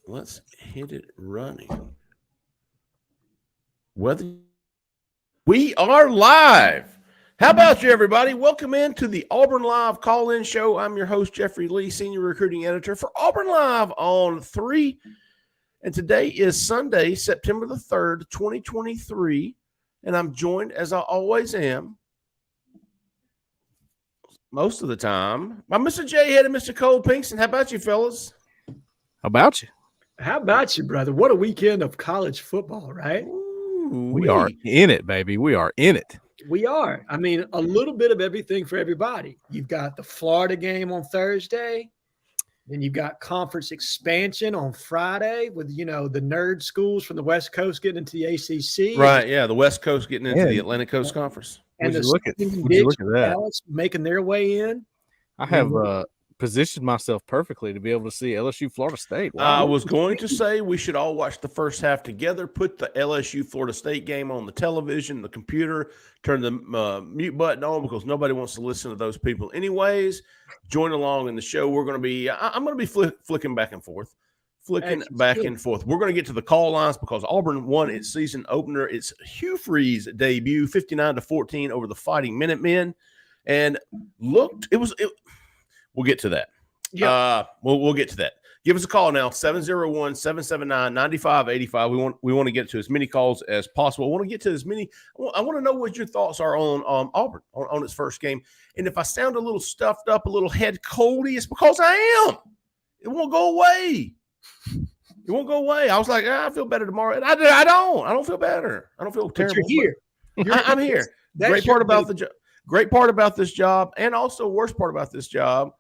Let's hit it running. We are live. How about you, everybody? Welcome in to the Auburn Live call-in show. I'm your host, Jeffrey Lee, Senior Recruiting Editor for Auburn Live on 3. And today is Sunday, September the 3rd, 2023. And I'm joined, as I always am, most of the time, by Mr. Jhead and Mr. Cole Pinkston. How about you, fellas? How about you? How about you, brother? What a weekend of college football, right? Ooh, we are in it, baby. We are in it. We are. I mean, a little bit of everything for everybody. You've got the Florida game on Thursday. Then you've got conference expansion on Friday with, the nerd schools from the West Coast getting into the ACC. Right, yeah, the West Coast getting into the Atlantic Coast Conference. And Would the you look at that? Dallas making their way in. I have positioned myself perfectly to be able to see LSU Florida State. Wow. I was going to say we should all watch the first half together, put the LSU Florida State game on the television, the computer, turn the mute button on because nobody wants to listen to those people anyways. Join along in the show. We're going to be I'm going to be flicking back and forth. We're going to get to the call lines because Auburn won its season opener. It's Hugh Freeze debut, 59-14 over the Fighting Minutemen. And we'll get to that. Yeah. We'll get to that. Give us a call now, 701-779-9585. We want to get to as many calls as possible. I want to get to as many. I want to know what your thoughts are on Auburn on its first game. And if I sound a little stuffed up, a little head coldy, it's because I am. It won't go away. It won't go away. I was like, I feel better tomorrow. And I don't feel better. I don't feel terrible. But you're here. I'm here. Great part about the job. Great part about this job, and also worst part about this job,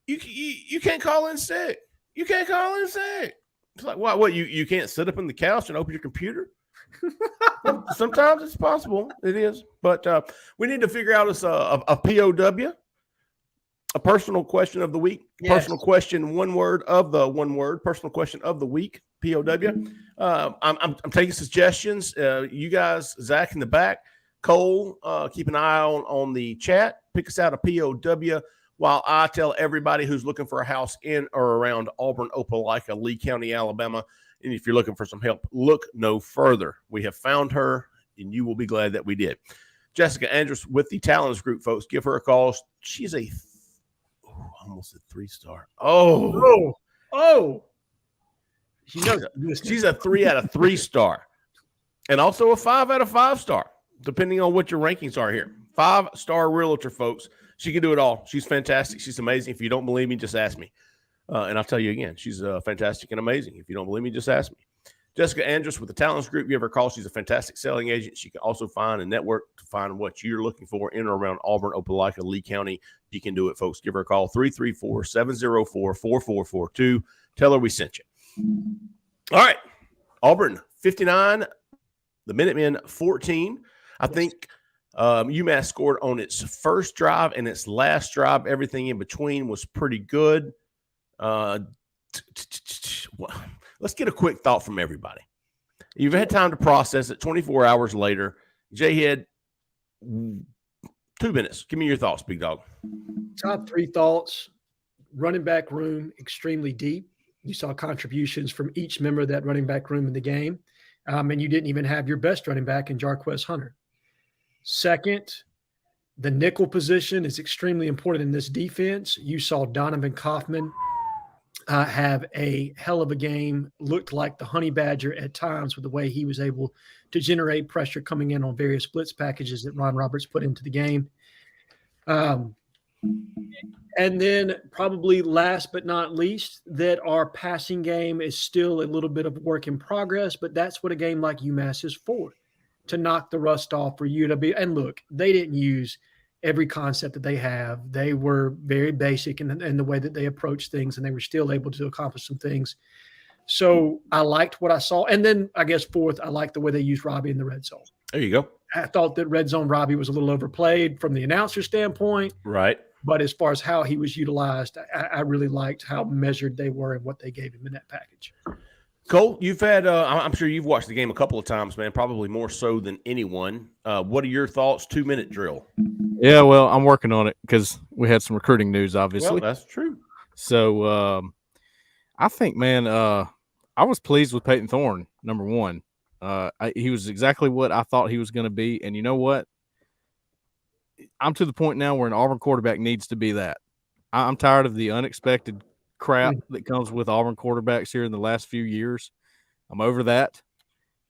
you can't call in sick. You can't call in sick. It's like what you can't sit up on the couch and open your computer. Sometimes it's possible. It is, but we need to figure out a POW. A personal question of the week. Yes. Personal question, one word of the one word. Personal question of the week. POW. I'm taking suggestions. You guys, Zach in the back, Cole, keep an eye on the chat. Pick us out a POW while I tell everybody who's looking for a house in or around Auburn, Opelika, Lee County, Alabama. And if you're looking for some help, look no further. We have found her, and you will be glad that we did. Jessica Andrews with the Talents Group, folks. Give her a call. She's almost a 3-star. Oh. She's a 3 out of 3 star. And also a 5 out of 5 star, depending on what your rankings are here. 5-star realtor, folks. She can do it all. She's fantastic. She's amazing. If you don't believe me, just ask me. And I'll tell you again, she's fantastic and amazing. If you don't believe me, just ask me. Jessica Andrews with the Talents Group. Give her a call. She's a fantastic selling agent. She can also find a network to find what you're looking for in or around Auburn, Opelika, Lee County. You can do it, folks. Give her a call, 334-704-4442. Tell her we sent you. All right. Auburn, 59. The Minutemen, 14. I think UMass scored on its first drive and its last drive. Everything in between was pretty good. Let's get a quick thought from everybody. You've had time to process it 24 hours later. Jhead, 2 minutes. Give me your thoughts, big dog. Top 3 thoughts. Running back room, extremely deep. You saw contributions from each member of that running back room in the game. And you didn't even have your best running back in Jarquez Hunter. Second, the nickel position is extremely important in this defense. You saw Donovan Kaufman have a hell of a game, looked like the honey badger at times with the way he was able to generate pressure coming in on various blitz packages that Ron Roberts put into the game. And then probably last but not least, that our passing game is still a little bit of work in progress, but that's what a game like UMass is for, to knock the rust off for you to be. And look, they didn't use every concept that they have. They were very basic in the way that they approach things, and they were still able to accomplish some things. So I liked what I saw. And then I guess fourth, I liked the way they used Robbie in the red zone. There you go. I thought that red zone Robbie was a little overplayed from the announcer standpoint. Right. But as far as how he was utilized, I really liked how measured they were and what they gave him in that package. Cole, you've had I'm sure you've watched the game a couple of times, man, probably more so than anyone. What are your thoughts? 2-minute drill. Yeah, well, I'm working on it because we had some recruiting news, obviously. Well, that's true. So I think, man, I was pleased with Peyton Thorne, number one. He was exactly what I thought he was going to be. And you know what? I'm to the point now where an Auburn quarterback needs to be that. I'm tired of the unexpected crap that comes with Auburn quarterbacks here in the last few years. I'm over that.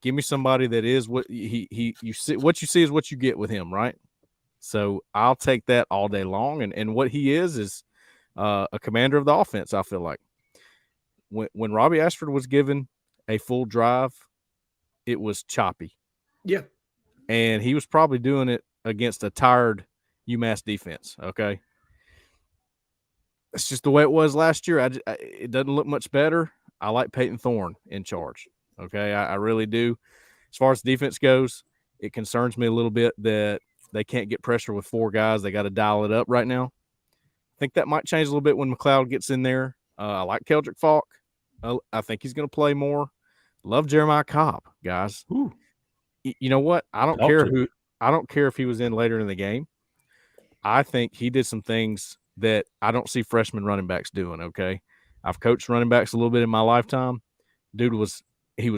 Give me somebody that is what you see. What you see is what you get with him, right? So I'll take that all day long. And what he is a commander of the offense. I feel like when Robbie Ashford was given a full drive, it was choppy. Yeah, and he was probably doing it against a tired UMass defense. Okay, that's just the way it was last year. It doesn't look much better. I like Peyton Thorne in charge. Okay, I really do. As far as defense goes, it concerns me a little bit that they can't get pressure with 4 guys. They got to dial it up right now. I think that might change a little bit when McLeod gets in there. I like Keldrick Falk. I think he's going to play more. Love Jeremiah Cobb, guys. Ooh. You know what? I don't care if he was in later in the game. I think he did some things that I don't see freshman running backs doing. Okay, I've coached running backs a little bit in my lifetime. Dude was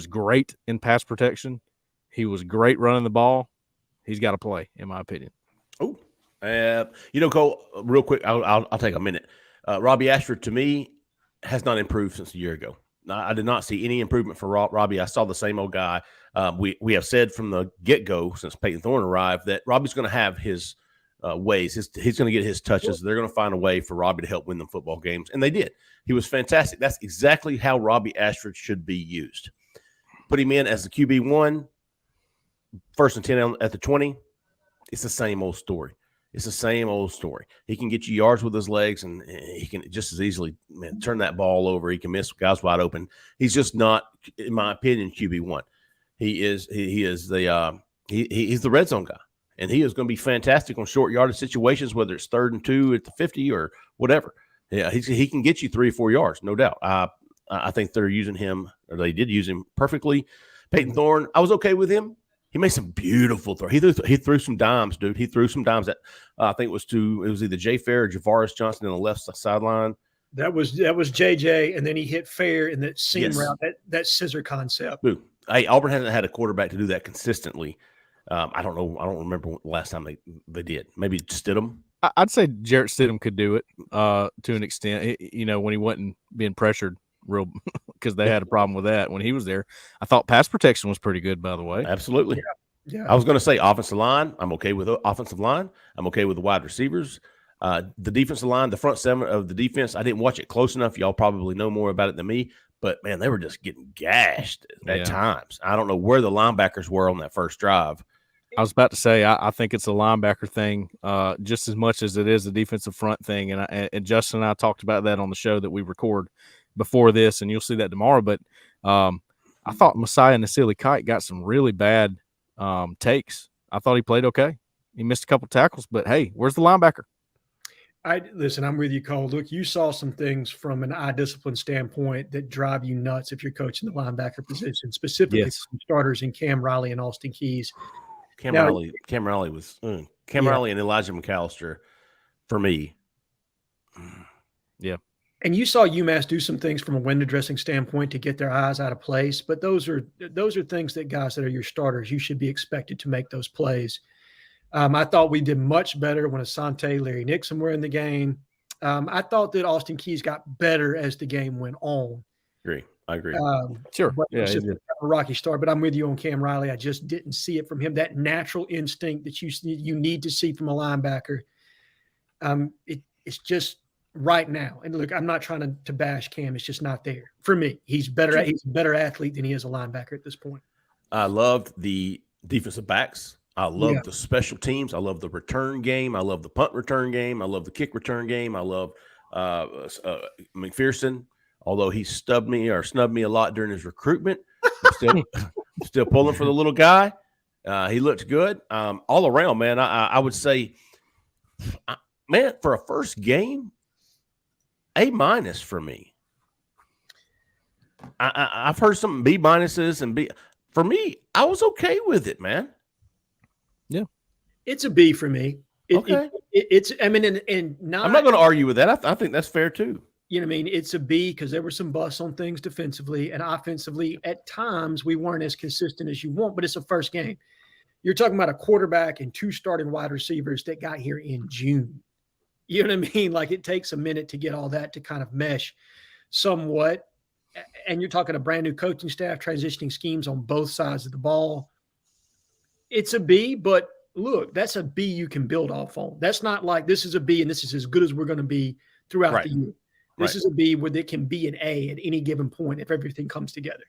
great in pass protection. He was great running the ball. He's got to play, in my opinion. Oh, Cole, real quick, I'll take a minute. Robbie Ashford, to me, has not improved since a year ago. I did not see any improvement for Robbie. I saw the same old guy. We have said from the get-go since Peyton Thorne arrived that Robbie's going to have his ways. He's going to get his touches. They're going to find a way for Robbie to help win them football games, and they did. He was fantastic. That's exactly how Robbie Ashford should be used. Put him in as the QB1, 1st and 10 at the 20. It's the same old story. It's the same old story. He can get you yards with his legs, and he can just as easily turn that ball over. He can miss guys wide open. He's just not, in my opinion, QB1. He's the red zone guy, and he is going to be fantastic on short yardage situations, whether it's 3rd and 2 at the 50 or whatever. Yeah, he can get you 3 or 4 yards, no doubt. I think they're using him, or they did use him perfectly. Peyton Thorne, I was okay with him. He made some beautiful throws. He threw some dimes, dude. He threw some dimes that I think it was either Jay Fair or Javaris Johnson on the left sideline. That was JJ, and then he hit Fair in that seam route, that scissor concept. Dude, Auburn hasn't had a quarterback to do that consistently. I don't know. I don't remember the last time they did. Maybe Stidham. I'd say Jarrett Stidham could do it to an extent. When he wasn't being pressured real because they had a problem with that when he was there. I thought pass protection was pretty good, by the way. Absolutely. Yeah. I was going to say offensive line. I'm okay with the offensive line. I'm okay with the wide receivers. The defensive line, the front 7 of the defense, I didn't watch it close enough. Y'all probably know more about it than me. But, man, they were just getting gashed at times. I don't know where the linebackers were on that first drive. I was about to say, I think it's a linebacker thing just as much as it is a defensive front thing. And Justin and I talked about that on the show that we record before this, and you'll see that tomorrow. But I thought Messiah Nasili Kite got some really bad takes. I thought he played okay. He missed a couple tackles, but, hey, where's the linebacker? Listen, I'm with you, Cole. Look, you saw some things from an eye discipline standpoint that drive you nuts if you're coaching the linebacker position, specifically some starters in Cam Riley and Austin Keys. Cam Riley and Elijah McAllister for me. Yeah. And you saw UMass do some things from a window dressing standpoint to get their eyes out of place, but those are things that guys that are your starters, you should be expected to make those plays. I thought we did much better when Asante, Larry Nixon were in the game. I thought that Austin Keys got better as the game went on. I agree. Sure. Yeah, he did. A rocky start, but I'm with you on Cam Riley. I just didn't see it from him. That natural instinct that you need to see from a linebacker. It's just right now. And look, I'm not trying to bash Cam. It's just not there for me. He's better. He's a better athlete than he is a linebacker at this point. I loved the defensive backs. I love the special teams. I love the return game. I love the punt return game. I love the kick return game. I love McPherson. Although he snubbed me a lot during his recruitment, still pulling for the little guy. He looked good. All around, man, I would say, man, for a first game, A- for me. I've heard some B- and B. For me, I was okay with it, man. Yeah. It's a B for me. Okay. It's, I mean, and not, I'm not going to argue with that. I think that's fair too. You know what I mean? It's a B because there were some busts on things defensively and offensively. At times, we weren't as consistent as you want, but it's a first game. You're talking about a quarterback and 2 starting wide receivers that got here in June. You know what I mean? Like, it takes a minute to get all that to kind of mesh somewhat. And you're talking a brand new coaching staff, transitioning schemes on both sides of the ball. It's a B, but look, that's a B you can build off on. That's not like this is a B and this is as good as we're going to be throughout the year. This is a B where it can be an A at any given point if everything comes together.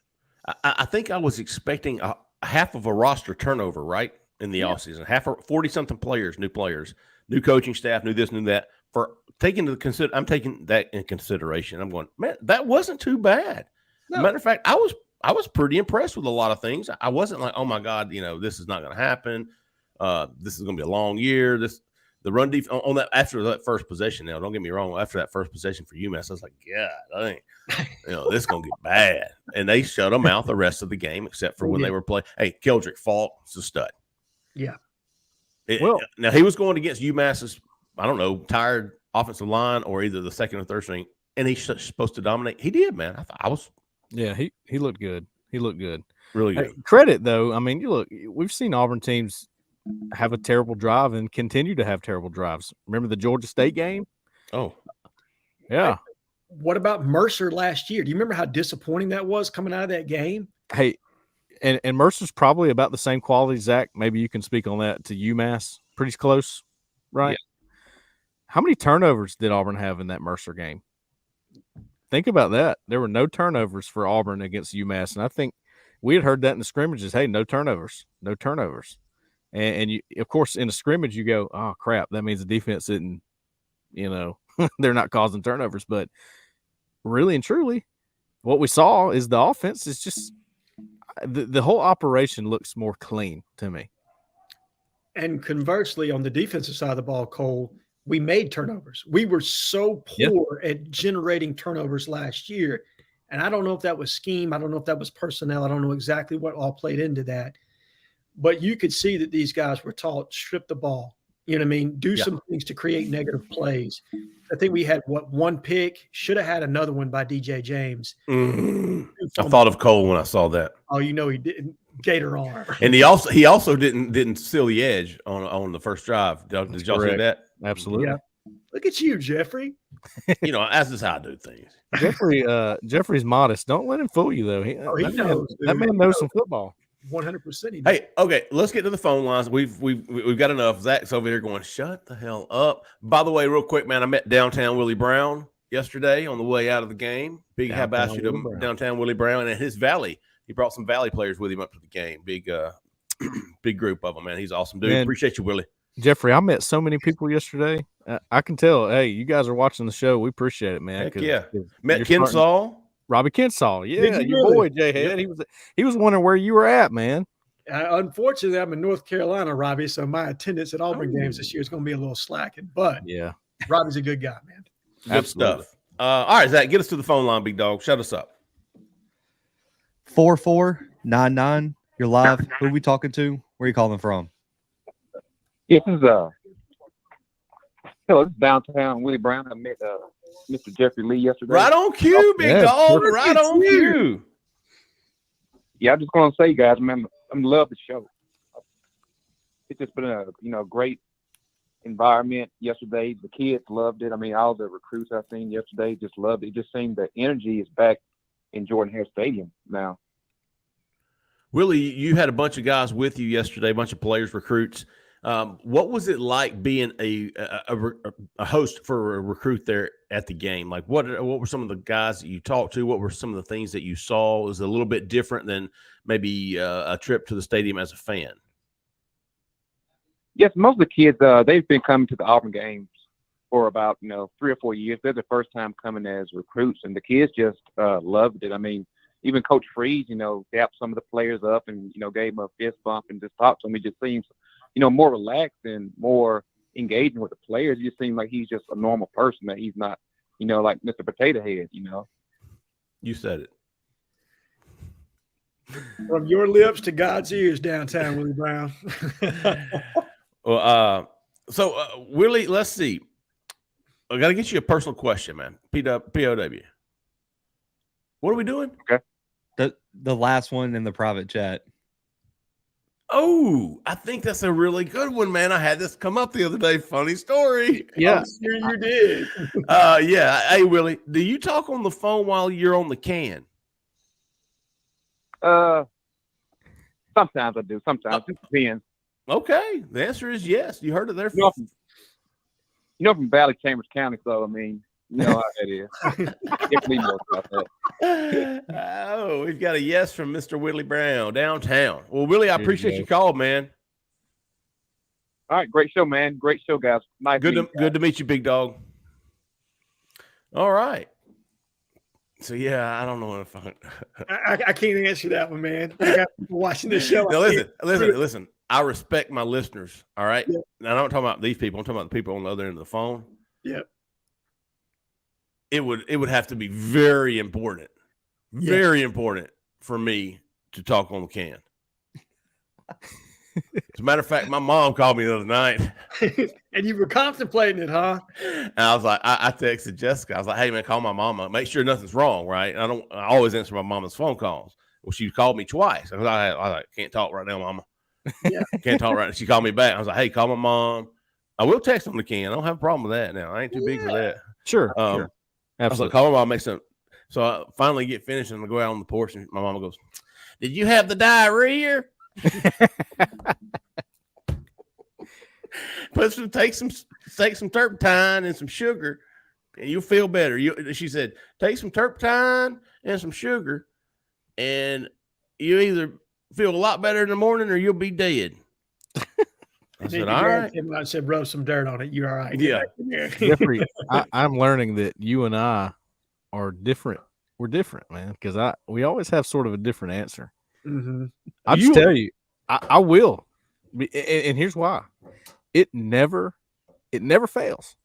I think I was expecting half of a roster turnover, right, in the offseason. 40-something players, new coaching staff, new this, new that. For taking I'm taking that in consideration. I'm going, man, that wasn't too bad. No. Matter of fact, I was pretty impressed with a lot of things. I wasn't like, oh my God, this is not going to happen. This is going to be a long year. The run defense on that after that first possession. Now, don't get me wrong. After that first possession for UMass, I was like, God, this is gonna get bad. And they shut them out the rest of the game, except for when they were playing. Hey, Keldrick Falk's a stud. Yeah. Now he was going against UMass's, I don't know, tired offensive line or either the second or third string, and he's supposed to dominate. He did, man. I was. Yeah, he looked good. He looked good. Really good. Hey, credit though. I mean, we've seen Auburn teams have a terrible drive and continue to have terrible drives. Remember the Georgia State game? Oh, yeah. What about Mercer last year? Do you remember how disappointing that was coming out of that game? Hey, and Mercer's probably about the same quality, Zach. Maybe you can speak on that to UMass. Pretty close, right? Yeah. How many turnovers did Auburn have in that Mercer game? Think about that. There were no turnovers for Auburn against UMass, and I think we had heard that in the scrimmages. Hey, no turnovers. And you, of course, in a scrimmage, you go, oh, crap, that means the defense isn't, they're not causing turnovers. But really and truly, what we saw is the offense is just the whole operation looks more clean to me. And conversely, on the defensive side of the ball, Cole, we made turnovers. We were so poor at generating turnovers last year. And I don't know if that was scheme. I don't know if that was personnel. I don't know exactly what all played into that. But you could see that these guys were taught, strip the ball, do some things to create negative plays. I think we had, one pick, should have had another one by DJ James. I thought of Cole when I saw that. Oh, he didn't. Gator arm. And he also didn't seal the edge on the first drive. Did y'all see that? Absolutely. Yeah. Look at you, Jeffrey. That's just how I do things. Jeffrey's modest. Don't let him fool you, though. That man knows some football. 100%. Hey, okay, let's get to the phone lines. We've got enough. Zach's over here going, shut the hell up. By the way, real quick, man, I met downtown Willie Brown yesterday on the way out of the game. Big how about you to downtown Willie Brown and his Valley. He brought some Valley players with him up to the game. Big group of them, man. He's awesome, dude. Man, appreciate you, Willie. Jeffrey, I met so many people yesterday. I can tell. Hey, you guys are watching the show. We appreciate it, man. Heck yeah. Met Kinsall. Robbie Kinsall, yeah, your boy Jhead. Yep. He was wondering where you were at, man. Unfortunately, I'm in North Carolina, Robbie, so my attendance at Auburn games this year is going to be a little slacking. But yeah, Robbie's a good guy, man. Good stuff. All right, Zach, get us to the phone line, big dog. Shut us up. 4499. You're live. Who are we talking to? Where are you calling from? Yeah, this is hello, this is downtown Willie Brown. I met Mr. Jeffrey Lee yesterday. Right on cue, big dog. Right on cue. Yeah, I'm just gonna say, guys, man, I love the show. It's just been a great environment yesterday. The kids loved it. I mean, all the recruits I've seen yesterday just loved it. It just seemed the energy is back in Jordan-Hare Stadium now. Willie, you had a bunch of guys with you yesterday, a bunch of players, recruits. What was it like being a host for a recruit there at the game? Like, what were some of the guys that you talked to? What were some of the things that you saw? Was it a little bit different than maybe a trip to the stadium as a fan? Yes, most of the kids, they've been coming to the Auburn games for about 3 or 4 years. They're the first time coming as recruits, and the kids just loved it. I mean, even Coach Freeze, dapped some of the players up and gave them a fist bump and just talked to them. It just seems more relaxed and more engaging with the players. It just seems like he's just a normal person, that he's not, like Mr. Potato Head, You said it. From your lips to God's ears, downtown Willie Brown. Well, so Willie, let's see. I got to get you a personal question, man. POW. What are we doing? Okay. The last one in the private chat. Oh, I think that's a really good one, man. I had this come up the other day. Funny story. Yeah. I'm sure you did. Yeah. Hey, Willie, do you talk on the phone while you're on the can? Sometimes I do. Sometimes it depends. Okay. The answer is yes. You heard it there. You know from Valley Chambers County, so I mean, you know how that is. Definitely know about that. Oh, we've got a yes from Mr. Willie Brown downtown. Well, Willie, I There you appreciate go. you called, man. All right, great show, man. Great show, guys. Nice. Good meeting to meet you, big dog. All right. So yeah, I don't know if I can't answer that one, man. I got people watching this show. Now listen. I respect my listeners. All right. Yeah. Now I'm not talking about these people. I'm talking about the people on the other end of the phone. Yeah. It would have to be very important for me to talk on the can. As a matter of fact, my mom called me the other night. And you were contemplating it, huh? And I was like, I texted Jessica. I was like, hey, man, call my mama. Make sure nothing's wrong, right? I always answer my mama's phone calls. Well, she called me twice. I was like, can't talk right now, mama. Yeah. Can't talk right now. She called me back. I was like, hey, call my mom. I will text on the can. I don't have a problem with that now. I ain't too big for that. Sure. Sure. I was like, Absolutely. call my mom, make some. So I finally get finished and I go out on the porch and my mama goes, did you have the diarrhea? Take some turpentine and some sugar and you'll feel better. She said, take some turpentine and some sugar and you either feel a lot better in the morning or you'll be dead. I said, all right. I said, rub some dirt on it. You're all right. Yeah. Jeffrey, I'm learning that you and I are different. We're different, man, because we always have sort of a different answer. Mm-hmm. I'll just tell you, I will. And here's why. It never fails.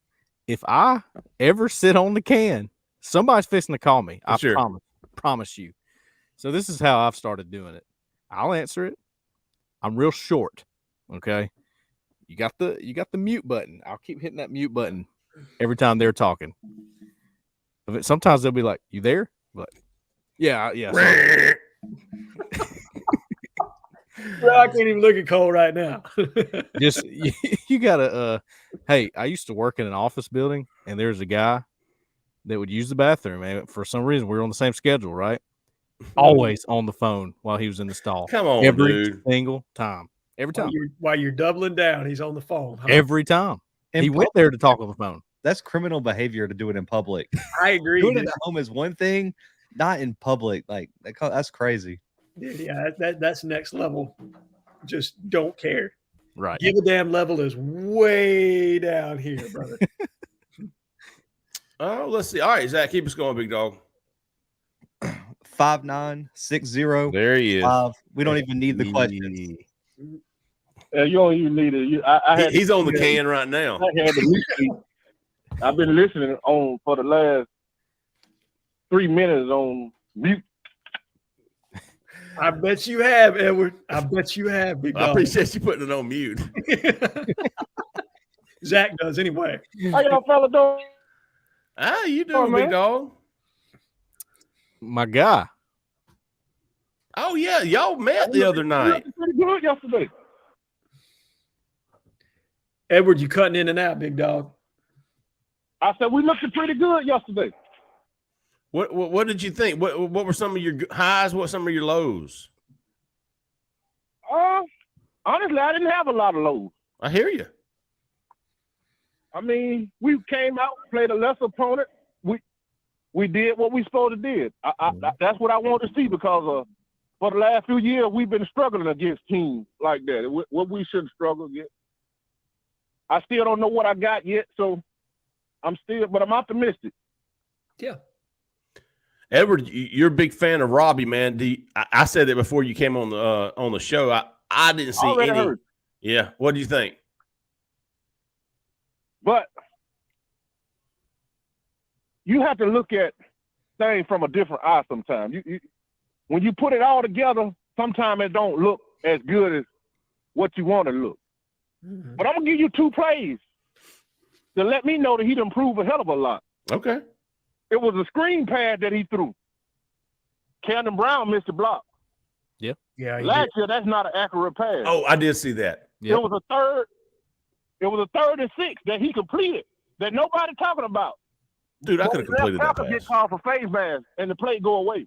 If I ever sit on the can, somebody's fixing to call me. I promise you. So this is how I've started doing it. I'll answer it. I'm real short. Okay. You got the mute button. I'll keep hitting that mute button every time they're talking. Sometimes they'll be like, "You there?" But yeah. Well, I can't even look at Cole right now. Just you gotta. Hey, I used to work in an office building, and there's a guy that would use the bathroom, and for some reason we were on the same schedule, right? Always on the phone while he was in the stall. Come on, every dude. single time. Every time. While you're doubling down, he's on the phone. Huh? Every time. And he went there to talk on the phone. That's criminal behavior to do it in public. I agree. Doing it at home is one thing, not in public. Like that's crazy. Yeah, that's next level. Just don't care. Right. Give a damn level is way down here, brother. Oh, let's see. All right, Zach, keep us going, big dog. 5960. There he is. We don't even need the questions. You don't even need it. He's on the can right now. I've been listening for the last 3 minutes on mute. I bet you have, Edward. I bet you have, big dog. I appreciate you putting it on mute. Zach does anyway. How y'all fella doing? You doing, big dog? My guy. Oh yeah, y'all met the other night. Pretty good yesterday. Edward, you cutting in and out, big dog. I said we looked pretty good yesterday. What did you think? What were some of your highs? What some of your lows? Honestly, I didn't have a lot of lows. I hear you. I mean, we came out, played a lesser opponent. We did what we supposed to did. That's what I want to see because for the last few years we've been struggling against teams like that. What we shouldn't struggle against. I still don't know what I got yet, so I'm optimistic. Yeah. Edward, you're a big fan of Robbie, man. I said that before you came on the show. I didn't see any. Heard. Yeah. What do you think? But you have to look at things from a different eye sometimes. When you put it all together, sometimes it don't look as good as what you want to look. Mm-hmm. But I'm gonna give you 2 plays. to let me know that he'd improve a hell of a lot. Okay. It was a screen pass that he threw. Camden Brown missed the block. Yeah. Last year, that's not an accurate pass. Oh, I did see that. Yep. It was a third. It was a 3rd and 6 that he completed that nobody talking about. Dude, I could have completed that Get pass. called for phase pass and the play go away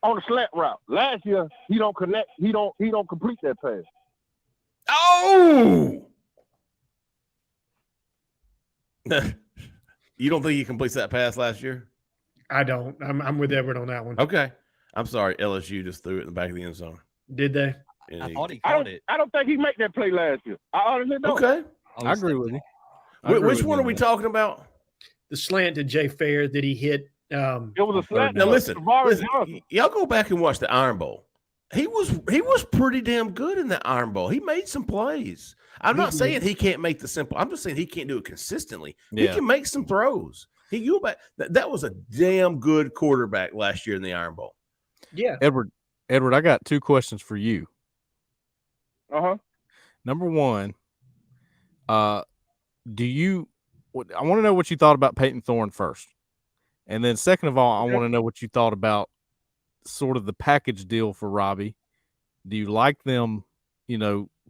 on the slant route. Last year, he don't connect. He don't complete that pass. Oh! You don't think he completes that pass last year? I don't. I'm with Edward on that one. Okay. I'm sorry. LSU just threw it in the back of the end zone. Did they? And I he- thought he caught it. I don't think he made that play last year. I honestly don't. Okay. I agree with you. I agree Which with one you are we on that. talking about? The slant to Jay Fair that he hit. It was a slant. Now listen, Tavares Johnson. y'all go back and watch the Iron Bowl. He was pretty damn good in the Iron Bowl. He made some plays. I'm not saying he can't make the simple. I'm just saying he can't do it consistently. He Yeah. can make some throws. He go back. That was a damn good quarterback last year in the Iron Bowl. Yeah. Edward, I got 2 questions for you. Number one, I want to know what you thought about Peyton Thorne first. And then second of all, I want to know what you thought about sort of the package deal for Robbie. Do you like them,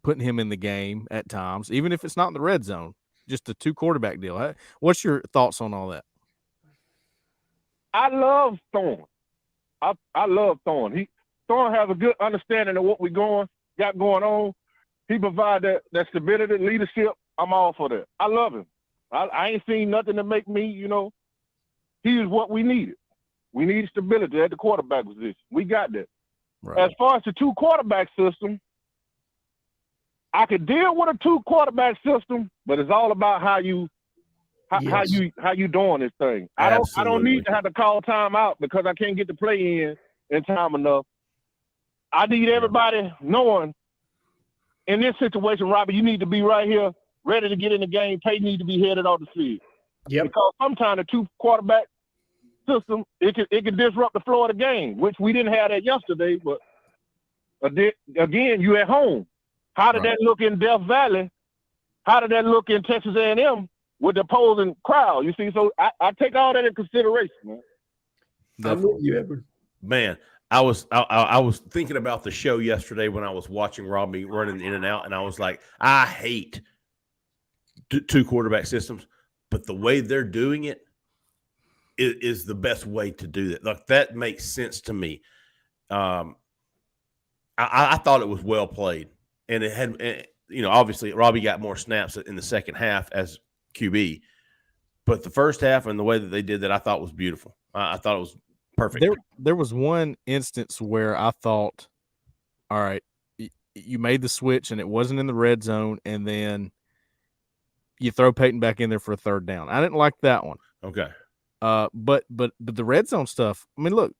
putting him in the game at times, even if it's not in the red zone, just a 2 quarterback deal? What's your thoughts on all that? I love Thorne. I love Thorne. Thorne has a good understanding of what we got going on. He provides that stability, leadership. I'm all for that. I love him. I ain't seen nothing to make me, he is what we needed. We need stability at the quarterback position. We got that. Right. As far as the 2 quarterback system, I could deal with a 2 quarterback system, but it's all about how you doing this thing. I don't need to have to call timeout because I can't get the play in time enough. I need everybody knowing in this situation, Robbie, you need to be right here, ready to get in the game. Peyton needs to be headed off the field. Yep. Because sometimes the 2 quarterback system, it can disrupt the flow of the game, which we didn't have that yesterday. But again, you at home. How did that look in Death Valley? How did that look in Texas A&M with the opposing crowd? You see, so I take all that in consideration, man. I'm with you, Edward. Man, I was thinking about the show yesterday when I was watching Robbie running in and out, and I was like, I hate 2 quarterback systems, but the way they're doing it is the best way to do that. Like, that makes sense to me. I thought it was well played, and it had, obviously Robbie got more snaps in the second half as QB, but the first half and the way that they did that, I thought was beautiful. I thought it was perfect. There was one instance where I thought, all right, you made the switch and it wasn't in the red zone, and then you throw Peyton back in there for a 3rd down. I didn't like that one. Okay. But the red zone stuff, I mean, look,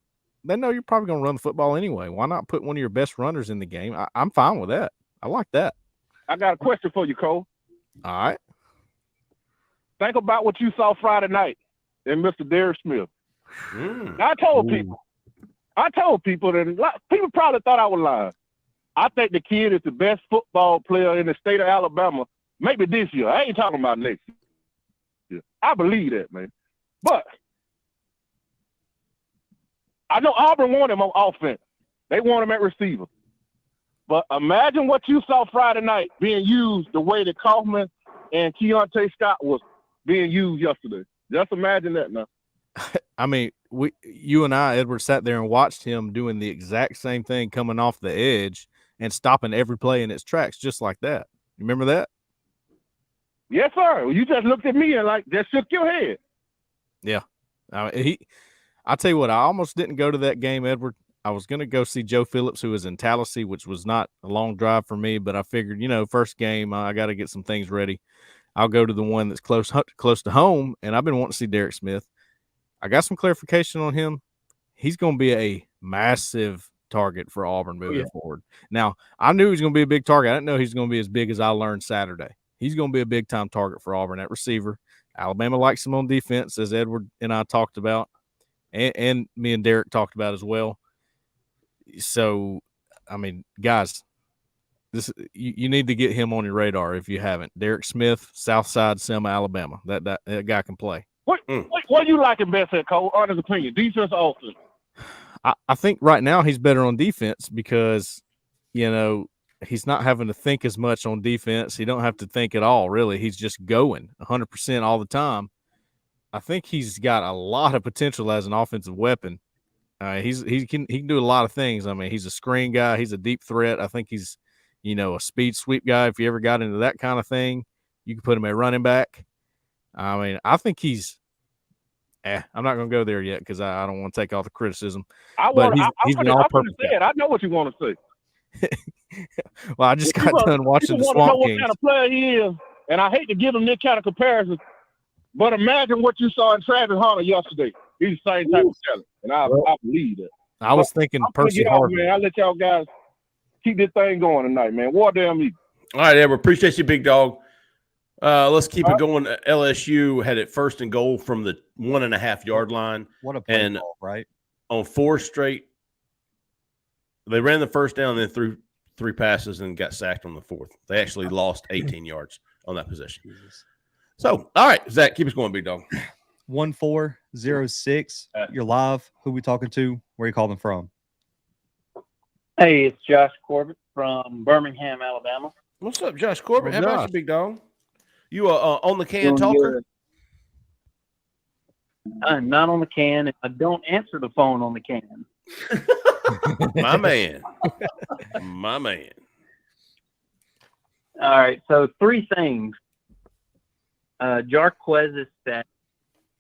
they know you're probably going to run the football anyway. Why not put one of your best runners in the game? I'm fine with that. I like that. I got a question for you, Cole. All right. Think about what you saw Friday night in Mr. Derek Smith. I told people that people probably thought I was lying. I think the kid is the best football player in the state of Alabama, maybe this year. I ain't talking about next year. I believe that, man. But I know Auburn want him on offense. They want him at receiver. But imagine what you saw Friday night being used the way that Kaufman and Keontae Scott was being used yesterday. Just imagine that now. I mean, you and I, Edward, sat there and watched him doing the exact same thing, coming off the edge and stopping every play in its tracks, just like that. You remember that? Yes, sir. You just looked at me and just shook your head. Yeah. I tell you what, I almost didn't go to that game, Edward. I was going to go see Joe Phillips, who was in Tallahassee, which was not a long drive for me, but I figured, first game, I got to get some things ready. I'll go to the one that's close to home, and I've been wanting to see Derek Smith. I got some clarification on him. He's going to be a massive target for Auburn moving forward. Now, I knew he was going to be a big target. I didn't know he's going to be as big as I learned Saturday. He's going to be a big-time target for Auburn at receiver. Alabama likes him on defense, as Edward and I talked about, and me and Derek talked about as well. So, I mean, guys, you need to get him on your radar if you haven't. Derek Smith, Southside Selma, Alabama. That guy can play. What do you liking best at Cole? Honest opinion, defense or offense? I think right now he's better on defense because, he's not having to think as much on defense. He don't have to think at all, really. He's just going 100% all the time. I think he's got a lot of potential as an offensive weapon. He can do a lot of things. I mean, he's a screen guy. He's a deep threat. I think he's, a speed sweep guy. If you ever got into that kind of thing, you can put him at running back. I mean, I think he's I'm not going to go there yet because I don't want to take all the criticism. He's an all-purpose guy. I know what you want to say. Well, I just got done watching the Swamp Kings. What kind of player he is, and I hate to give him this kind of comparison, but imagine what you saw in Travis Hunter yesterday. He's the same type of talent, and I believe that. I was thinking Percy Harvin. Man, I'll let y'all guys keep this thing going tonight, man. War damn me. All right, Edward. Appreciate you, big dog. Let's keep it going. LSU had it 1st and goal from the 1.5 yard line. What a play call, right? On 4 straight, they ran the first down and then threw 3 passes and got sacked on the 4th. They actually lost 18 yards on that possession. So, all right, Zach, keep us going, big dog. 1406. You're live. Who we talking to? Where you calling from? Hey, it's Josh Corbett from Birmingham, Alabama. What's up, Josh Corbett? Well, How about Josh? you, big dog? You on the can talker? I'm not on the can, and I don't answer the phone on the can. My man. My man. All right, so 3 things. Jarquez's stat.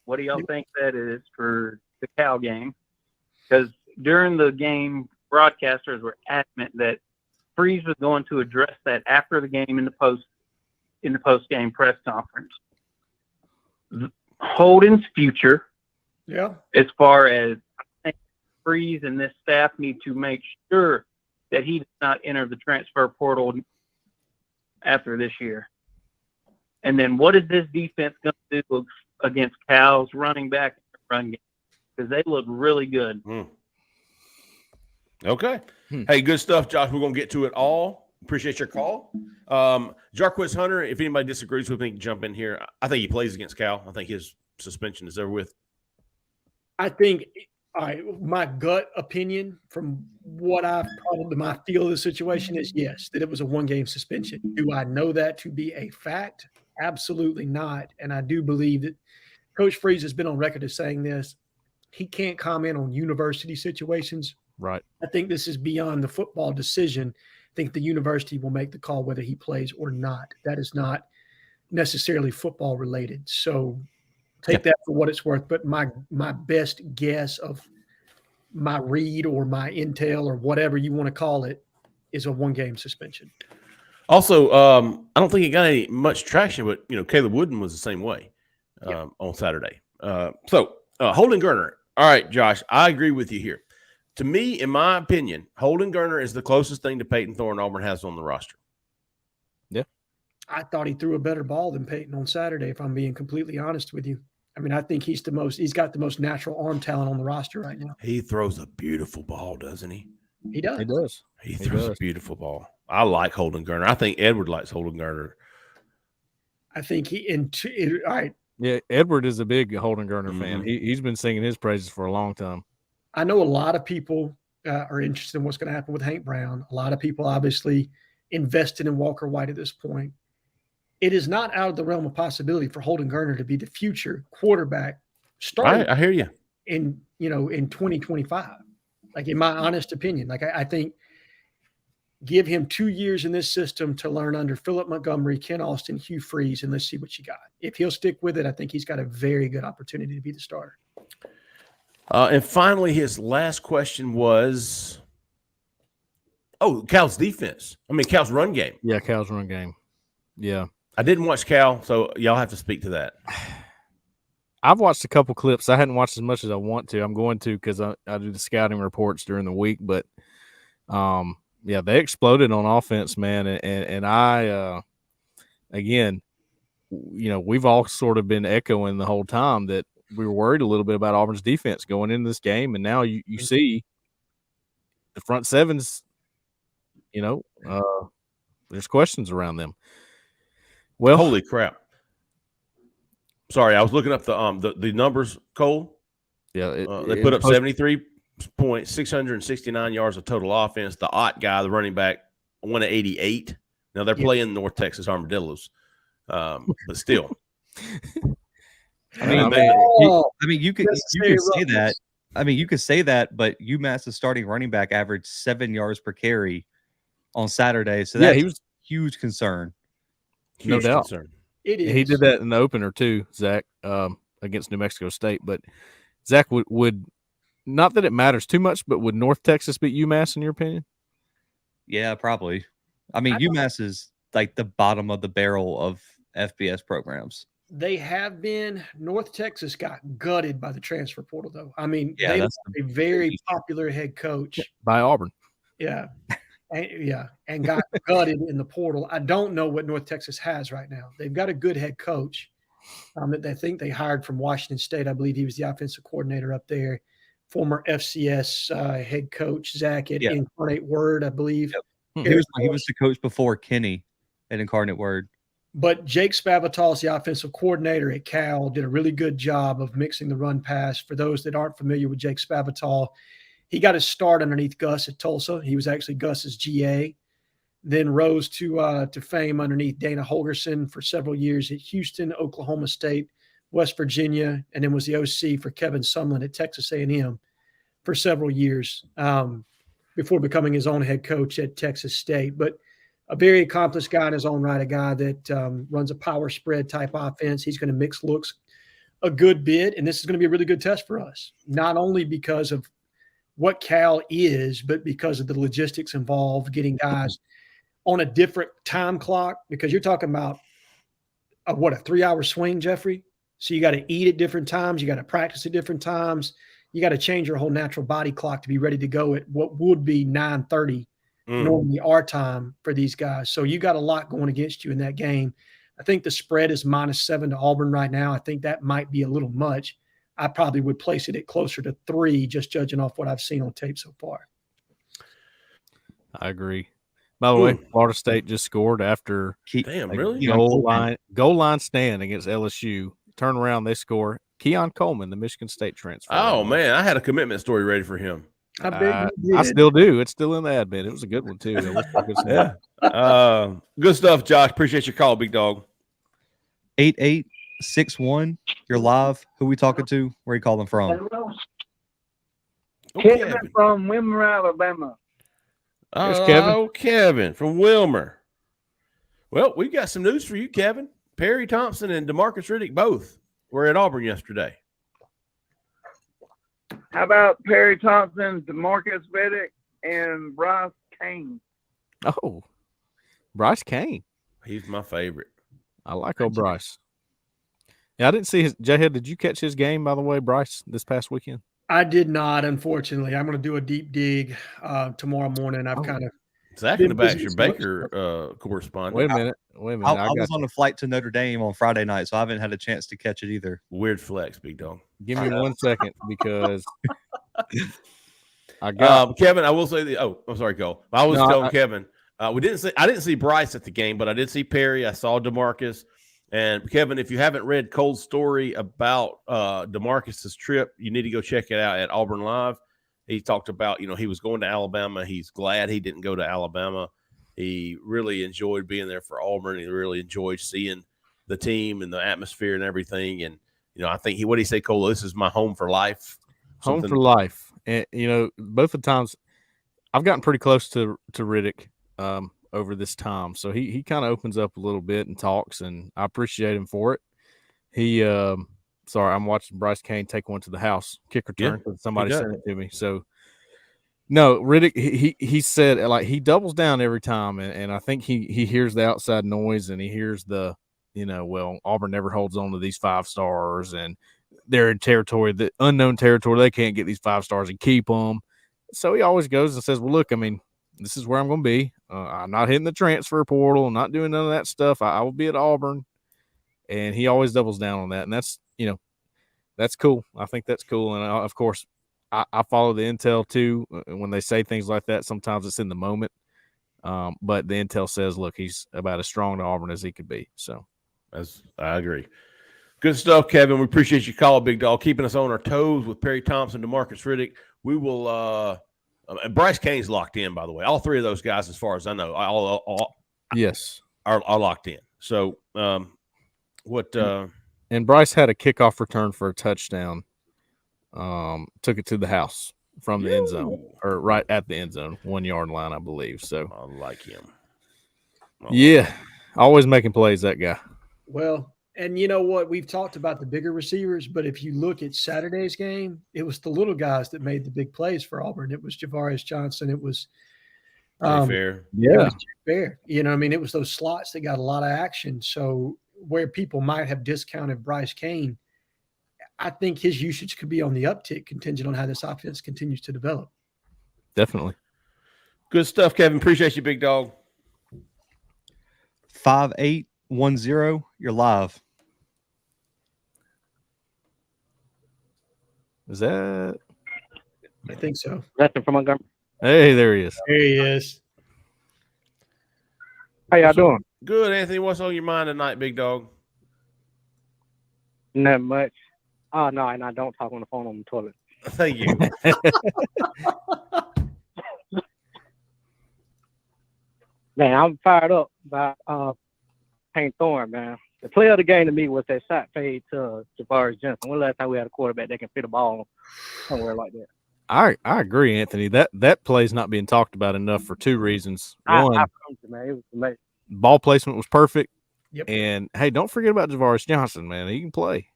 What do y'all think that is for the Cal game? Because during the game, broadcasters were adamant that Freeze was going to address that after the game in the post-game press conference. Holden's future, as far as I think Freeze and this staff need to make sure that he does not enter the transfer portal after this year. And then what is this defense going to do against Cal's running back run game? Because they look really good. Okay. Hey, good stuff, Josh. We're going to get to it all. Appreciate your call. Jarquez Hunter, if anybody disagrees with me, jump in here. I think he plays against Cal. I think his suspension is over with. I think my gut opinion from what I've probably my feel of the situation is yes, that it was a 1-game suspension. Do I know that to be a fact? Absolutely not. And I do believe that Coach Freeze has been on record as saying this. He can't comment on university situations. Right. I think this is beyond the football decision. I think the university will make the call whether he plays or not. That is not necessarily football related. So take that for what it's worth. But my best guess of my read or my intel or whatever you want to call it is a 1-game suspension. Also, I don't think it got any much traction, but Caleb Wooden was the same way on Saturday. So Holden Geriner. All right, Josh, I agree with you here. To me, in my opinion, Holden Geriner is the closest thing to Peyton Thorne Auburn has on the roster. Yeah. I thought he threw a better ball than Peyton on Saturday, if I'm being completely honest with you. I mean, I think he's got the most natural arm talent on the roster right now. He throws a beautiful ball, doesn't he? He does. He does. He throws a beautiful ball. I like Holden Geriner. I think Edward likes Holden Geriner. I think all right. Yeah, Edward is a big Holden Geriner fan. He's been singing his praises for a long time. I know a lot of people are interested in what's going to happen with Hank Brown. A lot of people obviously invested in Walker White at this point. It is not out of the realm of possibility for Holden Geriner to be the future quarterback starting. I hear you. In 2025, like in my honest opinion, like I think give him 2 years in this system to learn under Philip Montgomery, Ken Austin, Hugh Freeze, and let's see what you got. If he'll stick with it, I think he's got a very good opportunity to be the starter. And finally, his last question was, Cal's defense. I mean, Cal's run game. Yeah, Cal's run game. Yeah. I didn't watch Cal, so y'all have to speak to that. I've watched a couple clips. I hadn't watched as much as I want to. I'm going to because I do the scouting reports during the week. But, yeah, they exploded on offense, man. And I, again, we've all sort of been echoing the whole time that we were worried a little bit about Auburn's defense going into this game. And now you see the front sevens, there's questions around them. Well, Holy crap! Sorry, I was looking up the numbers, Cole. Yeah, they put up 73 points, 669 yards of total offense. The Ott guy, the running back, 188. Now they're playing North Texas Armadillos, but still. I mean, you could say that. I mean, you could say that, but UMass's starting running back averaged 7 yards per carry on Saturday, so that's he was huge concern. No doubt. Concern. It is. He did that in the opener too, Zach, against New Mexico State. But Zach, would not that it matters too much, but would North Texas beat UMass in your opinion? Yeah, probably. I mean, UMass is like the bottom of the barrel of FBS programs. They have been. North Texas got gutted by the transfer portal, though. I mean, Yeah, they that's have a very popular head coach. By Auburn. Yeah. And got gutted in the portal. I don't know what North Texas has right now. They've got a good head coach that they think they hired from Washington State. I believe he was the offensive coordinator up there. Former FCS head coach, Zach, at Incarnate Word, I believe. Yep. He was the coach before Kenny at Incarnate Word. But Jake Spavital is the offensive coordinator at Cal, did a really good job of mixing the run pass. For those that aren't familiar with Jake Spavital, he got his start underneath Gus at Tulsa. He was actually Gus's GA, then rose to fame underneath Dana Holgerson for several years at Houston, Oklahoma State, West Virginia, and then was the OC for Kevin Sumlin at Texas A&M for several years before becoming his own head coach at Texas State. But a very accomplished guy in his own right, a guy that runs a power spread type offense. He's going to mix looks a good bit, and this is going to be a really good test for us, not only because of what Cal is, but because of the logistics involved, getting guys on a different time clock, because you're talking about a 3-hour swing, Jeffrey. So you got to eat at different times. You got to practice at different times. You got to change your whole natural body clock to be ready to go at what would be 9:30 normally our time for these guys. So you got a lot going against you in that game. I think the spread is -7 to Auburn right now. I think that might be a little much. I probably would place it at closer to 3, just judging off what I've seen on tape so far. I agree. By the way, Florida State just scored after goal line stand against LSU. Turn around, they score. Keon Coleman, the Michigan State transfer. Oh, man, I had a commitment story ready for him. I still do. It's still in the admin. It was a good one, too. Good stuff, Josh. Appreciate your call, big dog. 8861. You're live. Who we talking to? Where you calling from? Kevin from Wilmer, Alabama. Kevin from Wilmer. Well, we've got some news for you, Kevin. Perry Thompson and DeMarcus Riddick both were at Auburn yesterday. How about Perry Thompson, DeMarcus Riddick, and Bryce Kane? Oh, Bryce Kane. He's my favorite. I like old Bryce. Yeah, I didn't see his. Jhead, did you catch his game, by the way, Bryce, this past weekend? I did not, unfortunately. I'm going to do a deep dig tomorrow morning. I've kind of Zach in the back's your Baker correspondent. Wait a minute. I was on a flight to Notre Dame on Friday night, so I haven't had a chance to catch it either. Weird flex, big dog. Give me 1 second because I got Kevin. I will say I'm sorry, Cole. I was telling Kevin I didn't see Bryce at the game, but I did see Perry. I saw DeMarcus. And Kevin, if you haven't read Cole's story about DeMarcus's trip, you need to go check it out at Auburn Live. He talked about, he was going to Alabama. He's glad he didn't go to Alabama. He really enjoyed being there for Auburn. He really enjoyed seeing the team and the atmosphere and everything. And, I think what did he say, Cole? This is my home for life. Home for life. And, both the times I've gotten pretty close to Riddick over this time. So he kind of opens up a little bit and talks, and I appreciate him for it. I'm watching Bryce Kane take one to the house, kick return, because somebody sent it to me. So, no, Riddick, he said, like, he doubles down every time, and I think he hears the outside noise, and he hears the, Auburn never holds on to these 5 stars, and they're in territory, the unknown territory. They can't get these 5 stars and keep them. So he always goes and says, well, look, I mean, this is where I'm going to be. I'm not hitting the transfer portal. I'm not doing none of that stuff. I will be at Auburn. And he always doubles down on that. And that's, that's cool. I think that's cool. And of course, I follow the intel too. When they say things like that, sometimes it's in the moment. But the intel says, look, he's about as strong to Auburn as he could be. So, I agree. Good stuff, Kevin. We appreciate you call, big dog, keeping us on our toes with Perry Thompson, DeMarcus Riddick. We will and Bryce Cain's locked in, by the way. All three of those guys, as far as I know, yes, are locked in. So and Bryce had a kickoff return for a touchdown. Took it to the house from the end zone, or right at the end zone, 1 yard line, I believe. So I like him. Always making plays, that guy. Well, and you know what? We've talked about the bigger receivers, but if you look at Saturday's game, it was the little guys that made the big plays for Auburn. It was Javarius Johnson. It was Fair. Yeah. Fair. You know, I mean, it was those slots that got a lot of action. So where people might have discounted Bryce Cain, I think his usage could be on the uptick contingent on how this offense continues to develop. Definitely. Good stuff, Kevin. Appreciate you, big dog. 5810, you're live. Is that? I think so. Nothing from Montgomery. Hey, there he is. There he is. How y'all doing? Good, Anthony. What's on your mind tonight, big dog? Not much. Oh, no, and I don't talk on the phone on the toilet. Thank you. Man, I'm fired up by Payne Thorne, man. The play of the game to me was that shot fade to Javarius Johnson. When last time we had a quarterback that can fit a ball somewhere like that? I agree, Anthony. That play's not being talked about enough for two reasons. One, I promise you, man, it was amazing. Ball placement was perfect. Yep. And hey, don't forget about Javarius Johnson, man. He can play.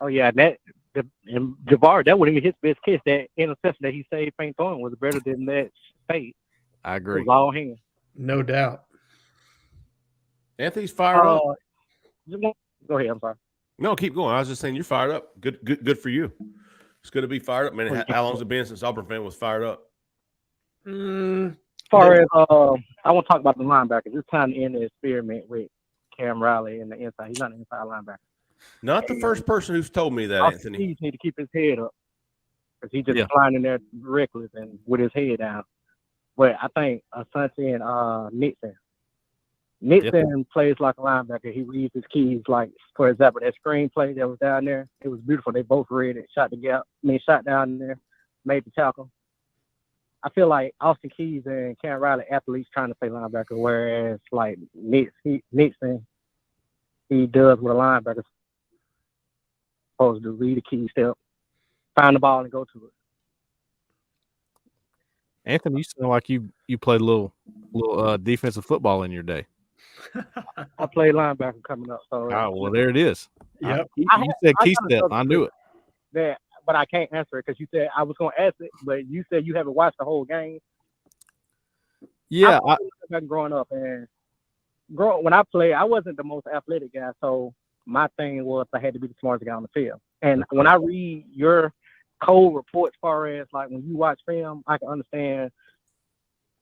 Oh yeah, and Javarius, that would have been his best catch. That interception that he saved Payne Thorne was better than that fade. I It agree. was all hands. No doubt. Anthony's fired up. Go ahead. I'm sorry. No, keep going. I was just saying you're fired up. Good for you. It's good to be fired up, man. How long's it been since Auburn fan was fired up? As far as I want to talk about the linebackers. It's time to end the experiment with Cam Riley in the inside. He's not an inside linebacker. Not the first person who's told me that, Anthony. He need to keep his head up because he's just flying in there reckless and with his head down. But I think Asante and Nixon plays like a linebacker. He reads his keys. Like, for example, that screenplay that was down there, it was beautiful. They both read it, shot down there, made the tackle. I feel like Austin Keys and Cam Riley athletes trying to play linebacker, whereas like Nixon, he does what a linebacker supposed to do: read the key step, find the ball, and go to it. Anthony, you sound like you played a little defensive football in your day. I played linebacker coming up. So well, there it is. Yep. You said key step. I knew it. That, but I can't answer it because you said I was going to ask it, but you said you haven't watched the whole game. Yeah, growing up and when I played, I wasn't the most athletic guy, so my thing was I had to be the smartest guy on the field. And when I read your cold reports, as far as like when you watch film, I can understand.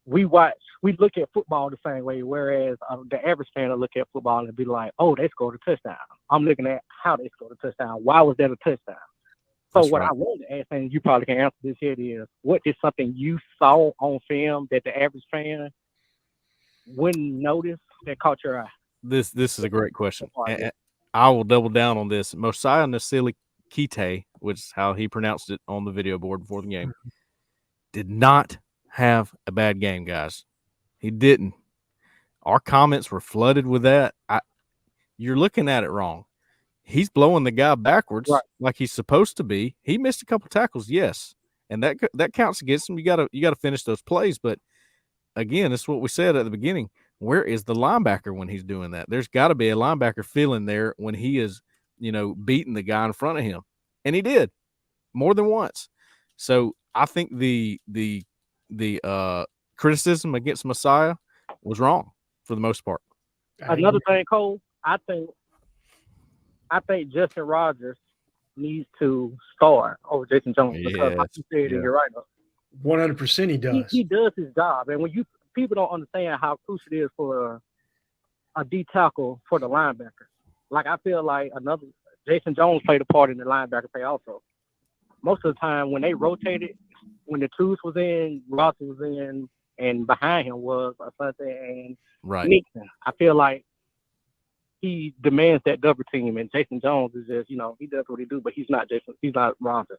We look at football the same way, whereas the average fan will look at football and be like, "Oh, they scored a touchdown." I'm looking at how they scored a touchdown. Why was that a touchdown? So That's what right. I wanted to ask, and you probably can answer this here, is what is something you saw on film that the average fan wouldn't notice that caught your eye? This is a great question. And I will double down on this. Mosiah Nasili Kite, which is how he pronounced it on the video board before the game, did not have a bad game, guys. He didn't. Our comments were flooded with that. You're looking at it wrong. He's blowing the guy backwards like he's supposed to be. He missed a couple tackles, yes, and that counts against him. You gotta finish those plays. But again, that's what we said at the beginning. Where is the linebacker when he's doing that? There's got to be a linebacker feeling there when he is, beating the guy in front of him, and he did more than once. So I think the criticism against Mosiah was wrong for the most part. Another thing, Cole, I think Justin Rogers needs to start over Jason Jones because, like you said, and you're right. 100% he does. He does his job, and when people don't understand how crucial it is for a D tackle for the linebacker. Like I feel like Jason Jones played a part in the linebacker play also. Most of the time when they rotated, when the twos was in, Rogers was in, and behind him was Asante and Right. Nixon. I feel like he demands that double team, and Jason Jones is just, he does what he do, but he's not Ronson.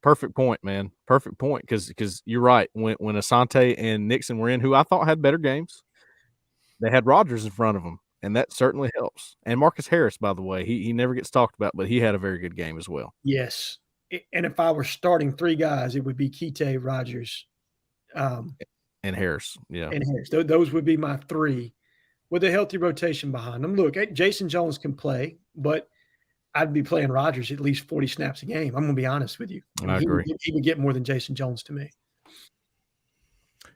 Perfect point, man. Perfect point. Because you're right. When Asante and Nixon were in, who I thought had better games, they had Rodgers in front of them, and that certainly helps. And Marcus Harris, by the way, he never gets talked about, but he had a very good game as well. Yes. And if I were starting 3 guys, it would be Kite, Rodgers, and Harris. Yeah. And Harris. Those would be my 3 with a healthy rotation behind them. Look, Jason Jones can play, but I'd be playing Rodgers at least 40 snaps a game. I'm going to be honest with you. I agree. He would get more than Jason Jones to me.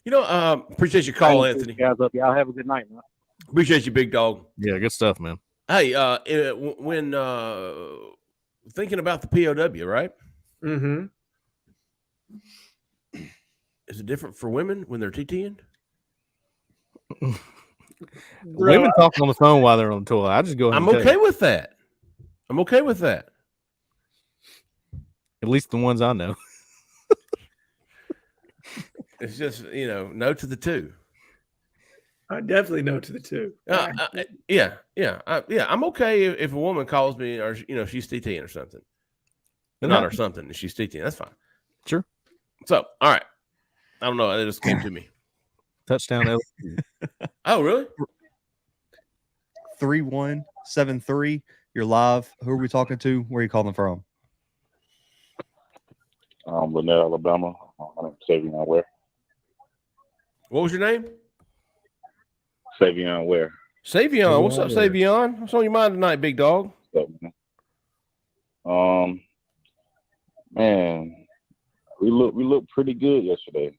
Appreciate your call, Anthony. Guys up. Y'all have a good night, man. Appreciate you, big dog. Yeah, good stuff, man. Hey, when thinking about the POW, right? Mm-hmm. Is it different for women when they're TTing? Women talk on the phone while they're on the toilet. I just go ahead. I'm okay with that. I'm okay with that. At least the ones I know. It's just, no to the 2. I definitely no to the 2. Yeah. I'm okay if a woman calls me or she's TTing or something. Not or something. She's TTing. That's fine. Sure. So, all right. I don't know. It just came to me. Touchdown. Oh, really? 3173. You're live. Who are we talking to? Where are you calling from? Lynette, Alabama. My name's Savion Ware. What was your name? Savion Ware. Savion. What's up, Savion? What's on your mind tonight, big dog? What's up, man? Man, we looked pretty good yesterday.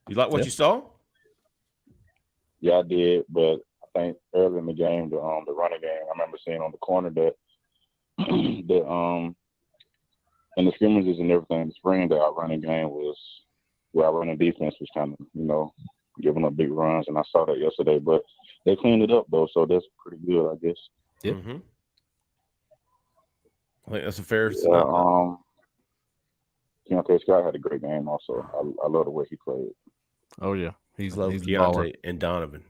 You like what you saw? Yeah, I did, but I think early in the game, the running game, I remember seeing on the corner that in the scrimmages and everything in the spring, that our running game was, our running defense was kind of, giving up big runs, and I saw that yesterday. But they cleaned it up though, so that's pretty good, I guess. Yeah. Mm-hmm. I think that's a fair. Yeah, Deontay Scott had a great game also. I love the way he played. Oh yeah, he's Deontay and Donovan.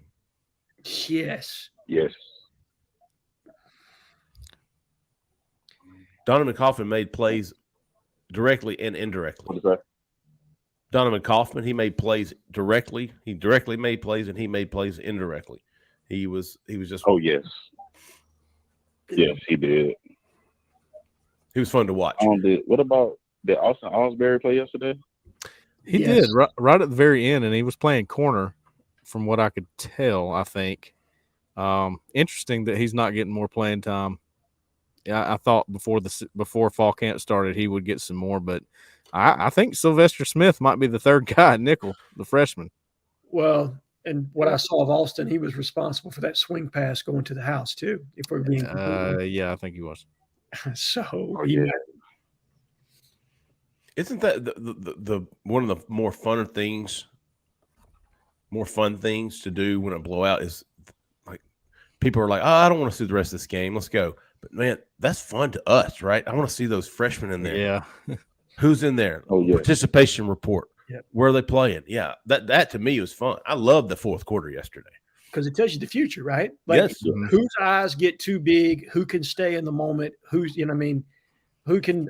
Yes. Yes. Donovan Kaufman made plays directly and indirectly. What is that? Donovan Kaufman, he made plays directly. He directly made plays, and he made plays indirectly. He was just. Oh yes. Yes, he did. He was fun to watch. What about did Austin Osbury play yesterday? He did right at the very end, and he was playing corner, from what I could tell. I think interesting that he's not getting more playing time. Yeah, I thought before fall camp started he would get some more, but I think Sylvester Smith might be the 3rd guy at nickel, the freshman. Well, and what I saw of Austin, he was responsible for that swing pass going to the house too. If we're being yeah, I think he was. So isn't that the one of the more fun things to do when a blowout is like people are like, oh, I don't want to see the rest of this game. Let's go. But man, that's fun to us, right? I want to see those freshmen in there. Yeah. Who's in there? Oh, yeah. Participation report. Yep. Where are they playing? Yeah. That to me was fun. I loved the 4th quarter yesterday. Because it tells you the future, right? Like yes. Whose eyes get too big, who can stay in the moment, who can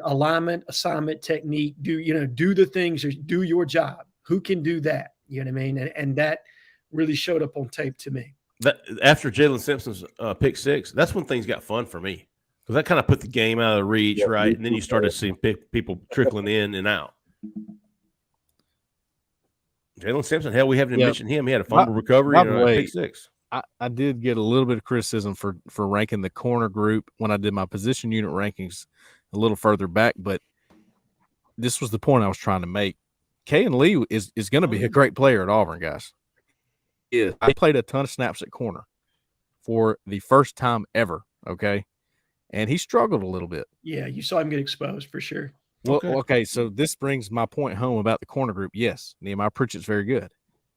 assignment, technique, do the things, or do your job. Who can do that? You know what I mean? And that really showed up on tape to me. That after Jalen Simpson's pick 6, that's when things got fun for me. Because that kind of put the game out of reach, right? And then you started seeing people trickling in and out. Jalen Simpson, hell, we haven't even mentioned him. He had a fumble recovery and a pick 6. I did get a little bit of criticism for ranking the corner group when I did my position unit rankings a little further back, but this was the point I was trying to make. Kayan Lee is going to be a great player at Auburn, guys. Yeah, I played a ton of snaps at corner for the first time ever, okay? And he struggled a little bit. Yeah, you saw him get exposed for sure. Well, okay, so this brings my point home about the corner group. Yes, Nehemiah Pritchett's very good.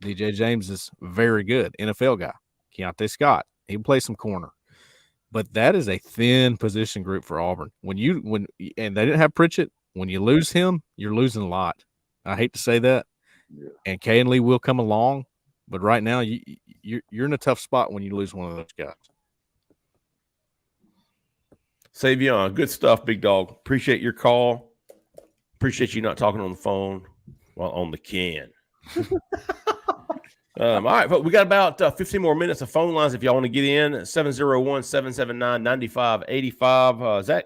DJ James is very good, NFL guy. Keontae Scott, he can play some corner. But that is a thin position group for Auburn. And they didn't have Pritchett. When you lose him, you're losing a lot. I hate to say that. and Kay and Lee will come along. But right now, you're in a tough spot when you lose one of those guys. Savion, good stuff, big dog. Appreciate your call. Appreciate you not talking on the phone while on the can. All right, but we got about 15 more minutes of phone lines if y'all want to get in. 701-779-9585. Zach?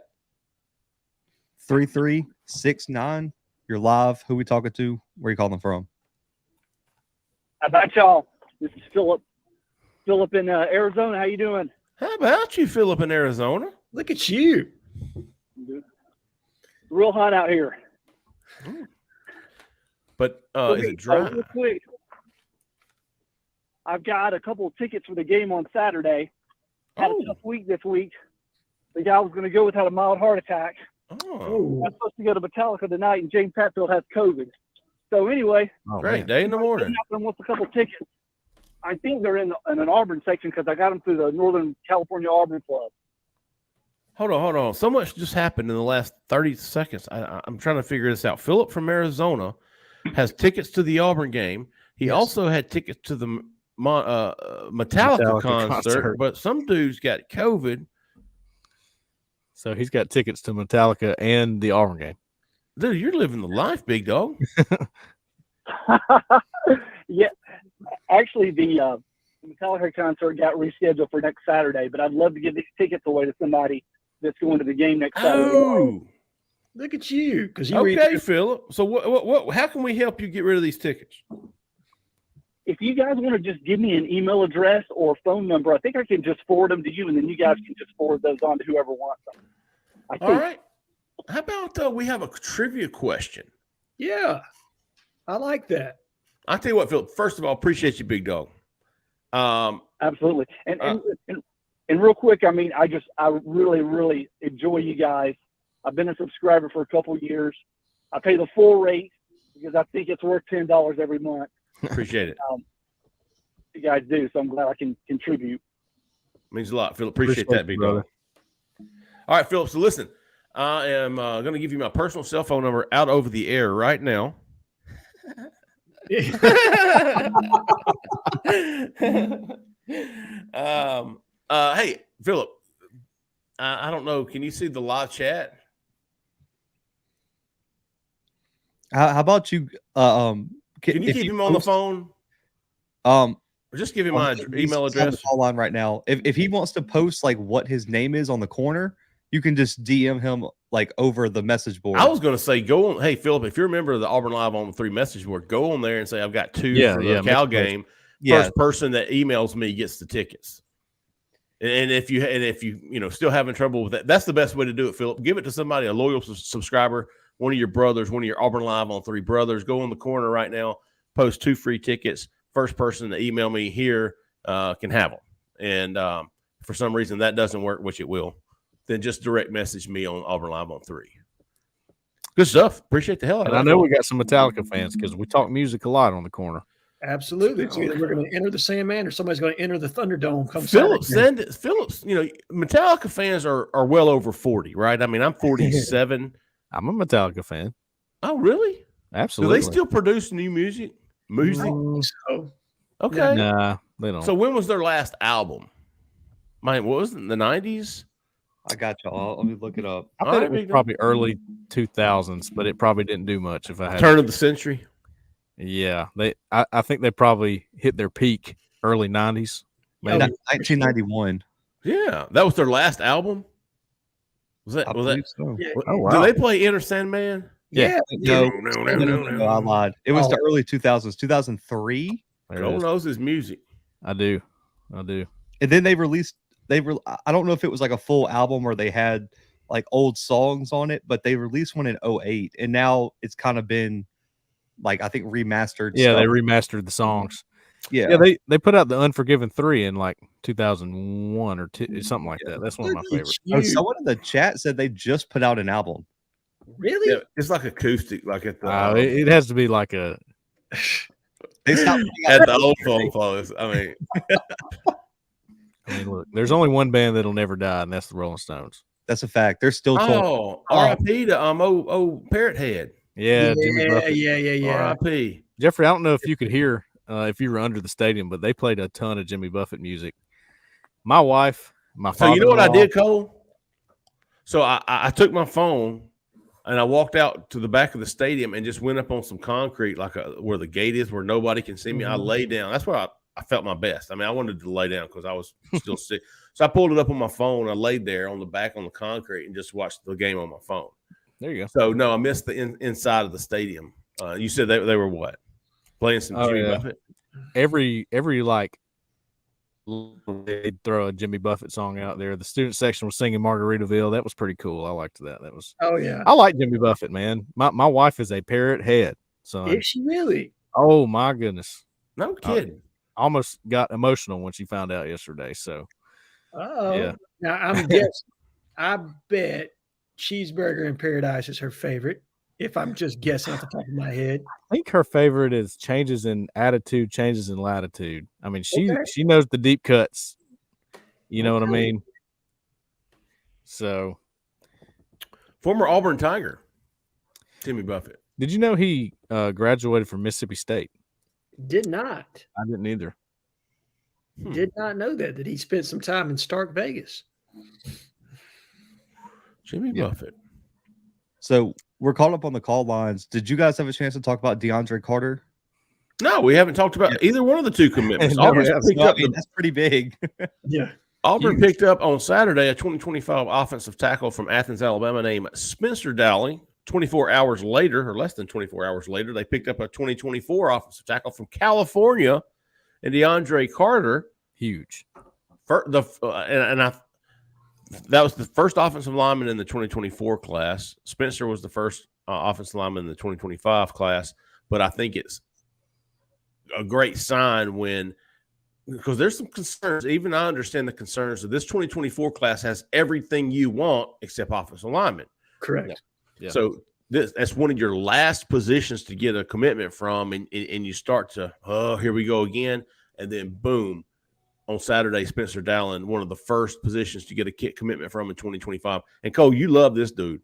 3369. You're live. Who we talking to? Where you calling from? How about y'all? This is Philip. Philip in Arizona. How you doing? How about you, Philip in Arizona? Look at you. Real hot out here. But Okay, is it dry? real quick, I've got a couple of tickets for the game on Saturday. Had a tough week this week. The guy I was going to go with had a mild heart attack. Oh. I'm supposed to go to Metallica tonight, and James Hatfield has COVID. So anyway, great day in the morning. Wants a couple of tickets. I think they're in an Auburn section because I got them through the Northern California Auburn Club. Hold on. So much just happened in the last 30 seconds. I'm trying to figure this out. Philip from Arizona has tickets to the Auburn game. He also had tickets to the Metallica concert, but some dude's got COVID. So he's got tickets to Metallica and the Auburn game. Dude, you're living the life, big dog. Yeah. Actually, the Metallica concert got rescheduled for next Saturday, but I'd love to give these tickets away to somebody that's going to the game next Saturday. Oh, look at you! Okay, Philip. So what? How can we help you get rid of these tickets? If you guys want to just give me an email address or phone number, I think I can just forward them to you, and then you guys can just forward those on to whoever wants them. All right. How about we have a trivia question? Yeah, I like that. I'll tell you what, Philip. First of all, appreciate you, big dog. Absolutely. And real quick, I mean, I really, really enjoy you guys. I've been a subscriber for a couple of years. I pay the full rate because I think it's worth $10 every month. Appreciate it. You guys do, so I'm glad I can contribute. Means a lot, Philip. Appreciate that, big dog. All right, Philip. So listen, I am going to give you my personal cell phone number out over the air right now. Hey, Philip, I don't know. Can you see the live chat? How about you? Can you keep him on the phone? Or just give him my email address. Call on right now. If he wants to post like what his name is on the corner, you can just DM him like over the message board. I was going to say, go on. Hey, Philip, if you're a member of the Auburn Live on the 3 message board, go on there and say, I've got 2 for the Cal game. First person that emails me gets the tickets. And if you still having trouble with that, that's the best way to do it, Philip. Give it to somebody, a loyal subscriber, one of your brothers, one of your Auburn Live on 3 brothers. Go on the corner right now, post 2 free tickets. First person to email me here can have them. And for some reason that doesn't work, which it will, then just direct message me on Auburn Live on 3. Good stuff. Appreciate the hell out of it. And I know we got some Metallica fans because we talk music a lot on the corner. Absolutely. So either we're going to enter the Sandman or somebody's going to enter the Thunderdome. Phillips, Metallica fans are well over 40, right? I mean, I'm 47. I'm a Metallica fan. Oh, really? Absolutely. Do they still produce new music? So. Okay. Nah, they don't. So when was their last album? What was it, in the 90s? I got y'all. Let me look it up. I bet it was probably early 2000s, but it probably didn't do much. If I had turn of the century. Yeah, I think they probably hit their peak early 90s. Maybe 1991. Yeah, that was their last album. Was that? So. Yeah. Oh, wow. Do they play Enter Sandman? Yeah. No, I lied. It was the early 2000s, 2003. Cole knows his music. I do. And then they released. I don't know if it was like a full album or they had like old songs on it, but they released one in 2008, and now it's kind of been like I think remastered. Yeah, they remastered the songs. Yeah, they put out the Unforgiven 3 in like 2001 or something like that. That's one of my favorites. Oh, someone in the chat said they just put out an album. Really? Yeah, it's like acoustic, like at the. It has to be like a. They stopped at the old phone phones. I mean, look, there's only one band that'll never die, and that's the Rolling Stones. That's a fact. They're still. R.I.P. to old Parrot Head. Yeah, Jimmy Buffett. Yeah. R.I.P. Jeffrey, I don't know if you could hear if you were under the stadium, but they played a ton of Jimmy Buffett music. My wife, my So father. you know what I did, Cole? So I took my phone and I walked out to the back of the stadium and just went up on some concrete, like where the gate is, where nobody can see me. I lay down. That's where I felt my best. I mean, I wanted to lay down because I was still sick. So I pulled it up on my phone. I laid there on the back on the concrete and just watched the game on my phone. There you go. So no, I missed the inside of the stadium. You said they were what? Playing some Jimmy Buffett? Every like they'd throw a Jimmy Buffett song out there. The student section was singing Margaritaville. That was pretty cool. I liked that. That was I like Jimmy Buffett, man. My wife is a parrot head, son. Is she really? Oh my goodness. No kidding. Almost got emotional when she found out yesterday. So yeah. Now I'm guessing. I bet Cheeseburger in Paradise is her favorite. If I'm just guessing off the top of my head, I think her favorite is Changes in Attitude, Changes in Latitude. I mean, she knows the deep cuts. You know what I mean? So, former Auburn Tiger, Jimmy Buffett. Did you know he graduated from Mississippi State? Did not. I didn't either. Did not know that he spent some time in Stark Vegas. Jimmy Buffett. So we're caught up on the call lines. Did you guys have a chance to talk about DeAndre Carter? No, we haven't talked about either one of the two commitments. That's pretty big. Yeah. Auburn picked up on Saturday a 2025 offensive tackle from Athens, Alabama named Spencer Dowling. 24 hours later, or less than 24 hours later, they picked up a 2024 offensive tackle from California and DeAndre Carter. Huge. That was the first offensive lineman in the 2024 class. Spencer was the first offensive lineman in the 2025 class. But I think it's a great sign because there's some concerns. Even I understand the concerns that this 2024 class has everything you want except offensive lineman. Correct. Yeah. So that's one of your last positions to get a commitment from, and you start to, here we go again. And then boom. On Saturday, Spencer Dowling, one of the first positions to get a commitment from in 2025. And Cole, you love this dude.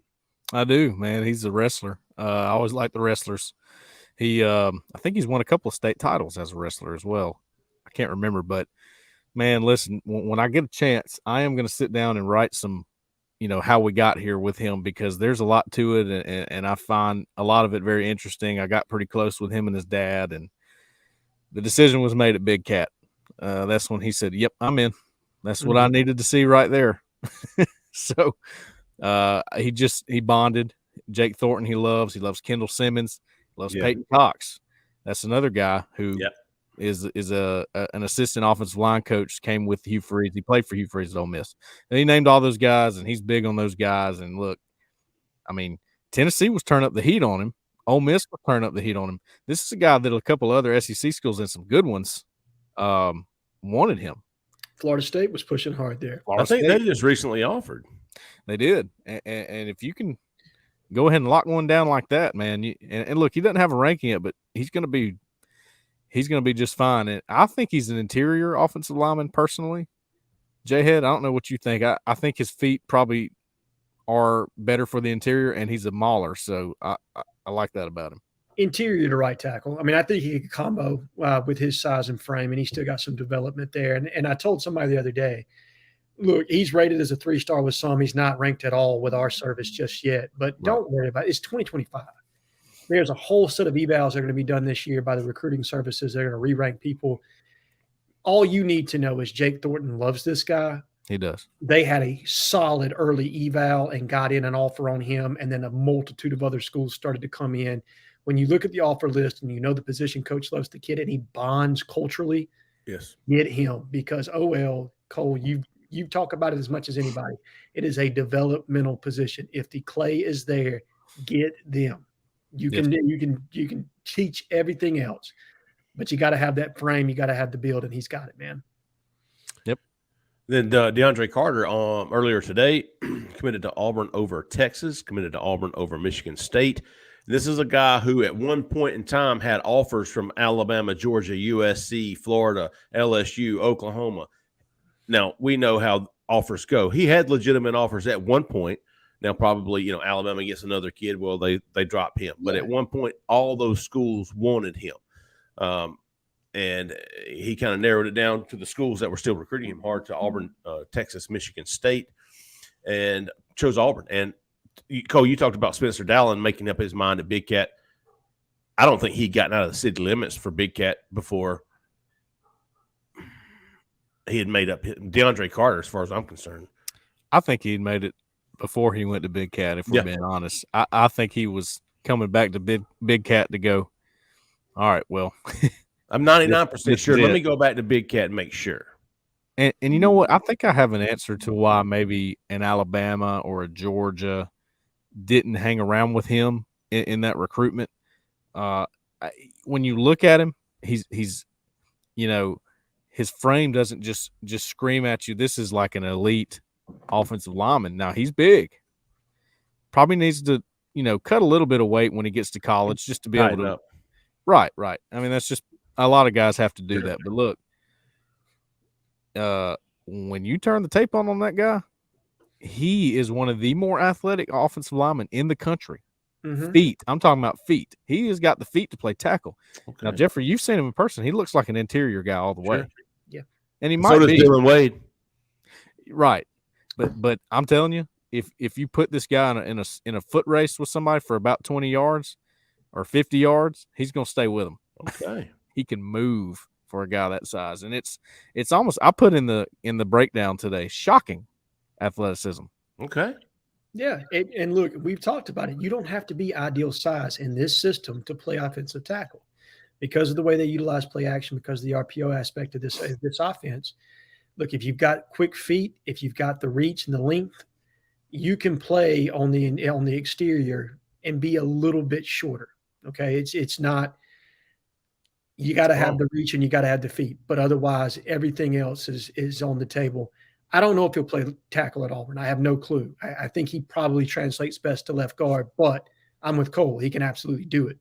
I do, man. He's a wrestler. I always like the wrestlers. He, I think he's won a couple of state titles as a wrestler as well. I can't remember, but man, listen, when I get a chance, I am going to sit down and write some, how we got here with him, because there's a lot to it. And I find a lot of it very interesting. I got pretty close with him and his dad, and the decision was made at Big Cat. That's when he said, yep, I'm in. That's what I needed to see right there. So he bonded. Jake Thornton he loves Kendall Simmons, loves Peyton Cox. That's another guy who is an assistant offensive line coach, came with Hugh Freeze. He played for Hugh Freeze at Ole Miss. And he named all those guys, and he's big on those guys. And look, I mean, Tennessee was turning up the heat on him. Ole Miss was turning up the heat on him. This is a guy that a couple other SEC schools and some good ones wanted him. Florida State was pushing hard there. I think they just recently offered. They did, and if you can go ahead and lock one down like that, man. And look, he doesn't have a ranking yet, but he's going to be just fine. And I think he's an interior offensive lineman personally. Jhead, I don't know what you think. I think his feet probably are better for the interior, and he's a mauler, so I like that about him. Interior to right tackle. I mean, I think he could combo with his size and frame, and he's still got some development there. And I told somebody the other day, look, he's rated as a 3-star with some. He's not ranked at all with our service just yet. But don't worry about it. It's 2025. There's a whole set of evals that are going to be done this year by the recruiting services. They're going to re-rank people. All you need to know is Jake Thornton loves this guy. He does. They had a solid early eval and got in an offer on him, and then a multitude of other schools started to come in. When you look at the offer list and the position coach loves the kid and he bonds culturally, get him, because Cole, you talk about it as much as anybody. It is a developmental position. If the clay is there, get them. You can teach everything else, but you got to have that frame. You got to have the build, and he's got it, man. Yep. Then DeAndre Carter earlier today committed to Auburn over Texas, committed to Auburn over Michigan State. This is a guy who at one point in time had offers from Alabama, Georgia, USC, Florida, LSU, Oklahoma. Now, we know how offers go. He had legitimate offers at one point. Now, probably, Alabama gets another kid. Well, they drop him. But at one point, all those schools wanted him. And he kind of narrowed it down to the schools that were still recruiting him hard, to Auburn, Texas, Michigan State, and chose Auburn. And, Cole, you talked about Spencer Dallin making up his mind at Big Cat. I don't think he'd gotten out of the city limits for Big Cat before he had made up DeAndre Carter, as far as I'm concerned. I think he'd made it before he went to Big Cat, if we're being honest. I think he was coming back to Big Cat to go, all right, well. I'm 99% sure. Let me go back to Big Cat and make sure. And you know what? I think I have an answer to why maybe an Alabama or a Georgia didn't hang around with him in that recruitment. When you look at him, he's his frame doesn't just scream at you, this is like an elite offensive lineman. Now, he's big. Probably needs to, cut a little bit of weight when he gets to college just to be able to. Right. I mean, that's just a lot of guys have to do that. But look, when you turn the tape on that guy, he is one of the more athletic offensive linemen in the country. Mm-hmm. Feet. I'm talking about feet. He has got the feet to play tackle. Okay. Now, Jeffrey, you've seen him in person. He looks like an interior guy all the way. Yeah. And he might be. So does Dylan Wade. Right. But I'm telling you, if you put this guy in a foot race with somebody for about 20 yards or 50 yards, he's going to stay with them. Okay. He can move for a guy that size. And it's almost, I put in the breakdown today, shocking athleticism. Okay. Yeah, and look, we've talked about it. You don't have to be ideal size in this system to play offensive tackle because of the way they utilize play action, because of the RPO aspect of this offense. Look, if you've got quick feet, if you've got the reach and the length, you can play on the exterior and be a little bit shorter. Okay, it's not. You got to have the reach and you got to have the feet, but otherwise, everything else is on the table. I don't know if he'll play tackle at Auburn. I have no clue. I think he probably translates best to left guard, but I'm with Cole. He can absolutely do it.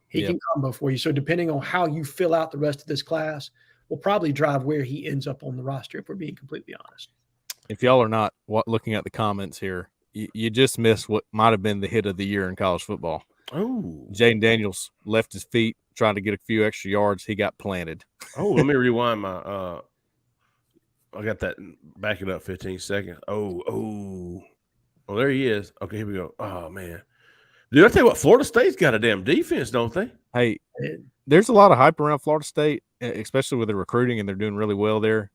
He can combo for you. So depending on how you fill out the rest of this class will probably drive where he ends up on the roster, if we're being completely honest. If y'all are not looking at the comments here, you just missed what might have been the hit of the year in college football. Oh, Jaden Daniels left his feet trying to get a few extra yards. He got planted. Oh, let me rewind my I got that. Back it up 15 seconds. Oh, there he is. Okay, here we go. Oh, man. Dude, I tell you what, Florida State's got a damn defense, don't they? Hey, there's a lot of hype around Florida State, especially with the recruiting, and they're doing really well there.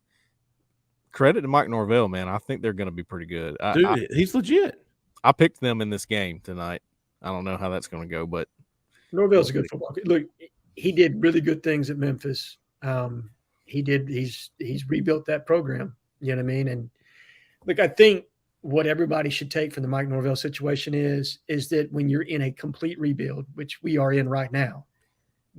Credit to Mike Norvell, man. I think they're going to be pretty good. Dude, he's legit. I picked them in this game tonight. I don't know how that's going to go, but Norvell's a good football kid. Look, he did really good things at Memphis. He's rebuilt that program. You know what I mean? And look, I think what everybody should take from the Mike Norvell situation is that when you're in a complete rebuild, which we are in right now,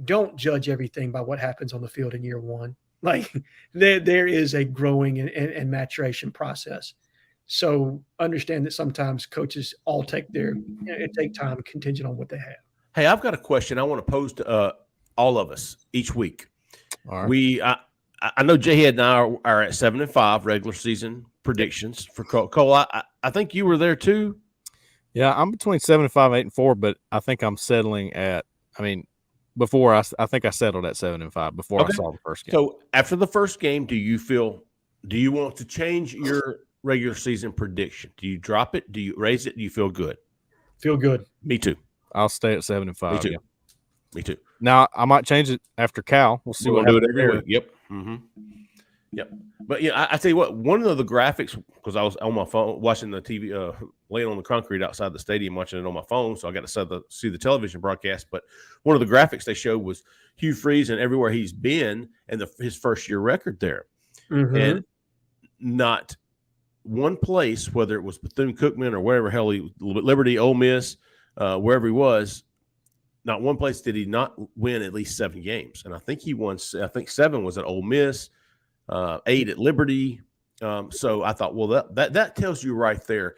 don't judge everything by what happens on the field in year one. Like there is a growing and maturation process. So understand that sometimes coaches all take time contingent on what they have. Hey, I've got a question I want to pose to all of us each week. All right. I know Jhead and I are at 7-5 regular season predictions for Cole. Cole, I think you were there too. Yeah, I'm between 7-5, 8-4, but I think I'm settling at. I mean, before I think I settled at 7-5 before I saw the first game. So after the first game, do you want to change your regular season prediction? Do you drop it? Do you raise it? Do you feel good? Feel good. Me too. I'll stay at 7-5. Me too. Yeah. Me too. Now I might change it after Cal. We'll see what happens there. Yep. Mm-hmm. Yep. But yeah, I tell you what, one of the graphics, because I was on my phone watching the TV, laying on the concrete outside the stadium, watching it on my phone, so I got to see the television broadcast. But one of the graphics they showed was Hugh Freeze and everywhere he's been and his first year record there, and not one place, whether it was Bethune-Cookman or wherever hell Liberty, Ole Miss, wherever he was. Not one place did he not win at least 7 games. And I think he won, 7 was at Ole Miss, 8 at Liberty. So I thought, well, that tells you right there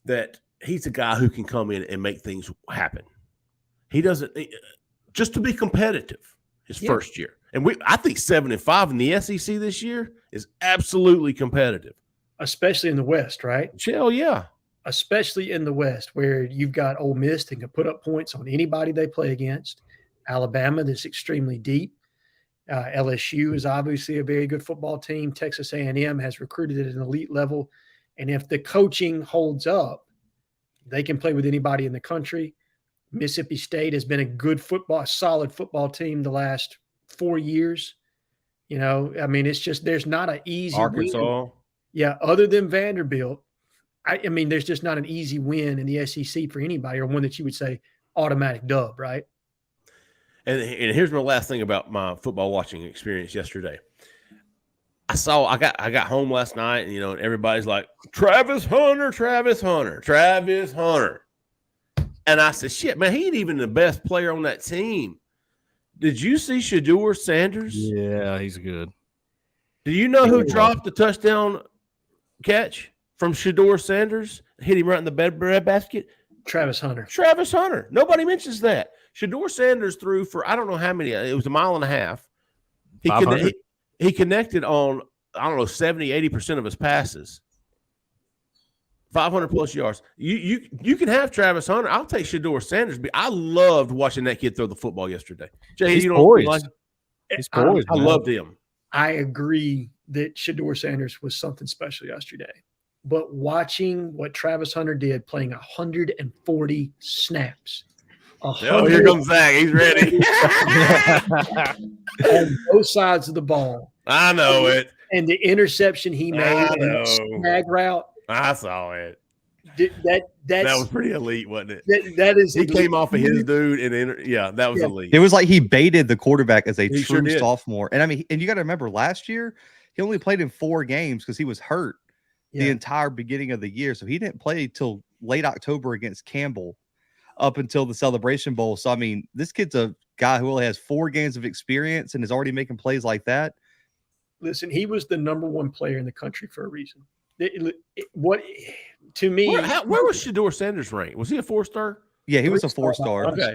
that he's a guy who can come in and make things happen. He doesn't just to be competitive his first year. And I think 7-5 in the SEC this year is absolutely competitive. Especially in the West, right? Hell yeah. especially in the West, where you've got Ole Miss that can put up points on anybody they play against. Alabama, that's extremely deep. LSU is obviously a very good football team. Texas A&M has recruited at an elite level. And if the coaching holds up, they can play with anybody in the country. Mississippi State has been a good football, solid football team the last 4 years. You know, I mean, it's just there's not an easy Arkansas. win. Yeah, other than Vanderbilt, I mean, there's just not an easy win in the SEC for anybody, or one that you would say automatic dub, right? And here's my last thing about my football watching experience yesterday. I got home last night, and and everybody's like, Travis Hunter. And I said, shit, man, he ain't even the best player on that team. Did you see Shedeur Sanders? Yeah, he's good. Do you know who dropped the touchdown catch from Shedeur Sanders? Hit him right in the bread basket? Travis Hunter. Nobody mentions that. Shedeur Sanders threw for I don't know how many. It was a mile and a half. He connected on, 70, 80% of his passes. 500 plus yards. You can have Travis Hunter. I'll take Shedeur Sanders. I loved watching that kid throw the football yesterday. Jay, he's poised. He's poised. I loved him. I agree that Shedeur Sanders was something special yesterday. But watching what Travis Hunter did, playing 140 snaps. Here comes Zach. He's ready. On both sides of the ball. I know it. And the interception he made and the snag route. I saw it. That was pretty elite, wasn't it? That is. He came off of his dude, and that was elite. It was like he baited the quarterback as a true sure sophomore. And I mean, and you got to remember, last year he only played in 4 games because he was hurt the entire beginning of the year, so he didn't play till late October against Campbell, up until the Celebration Bowl. So I mean, this kid's a guy who only has 4 games of experience and is already making plays like that. Listen, he was the #1 player in the country for a reason. What to me? Where was Shedeur Sanders ranked? Was he a 4-star? Yeah, he was a 4-star. Okay.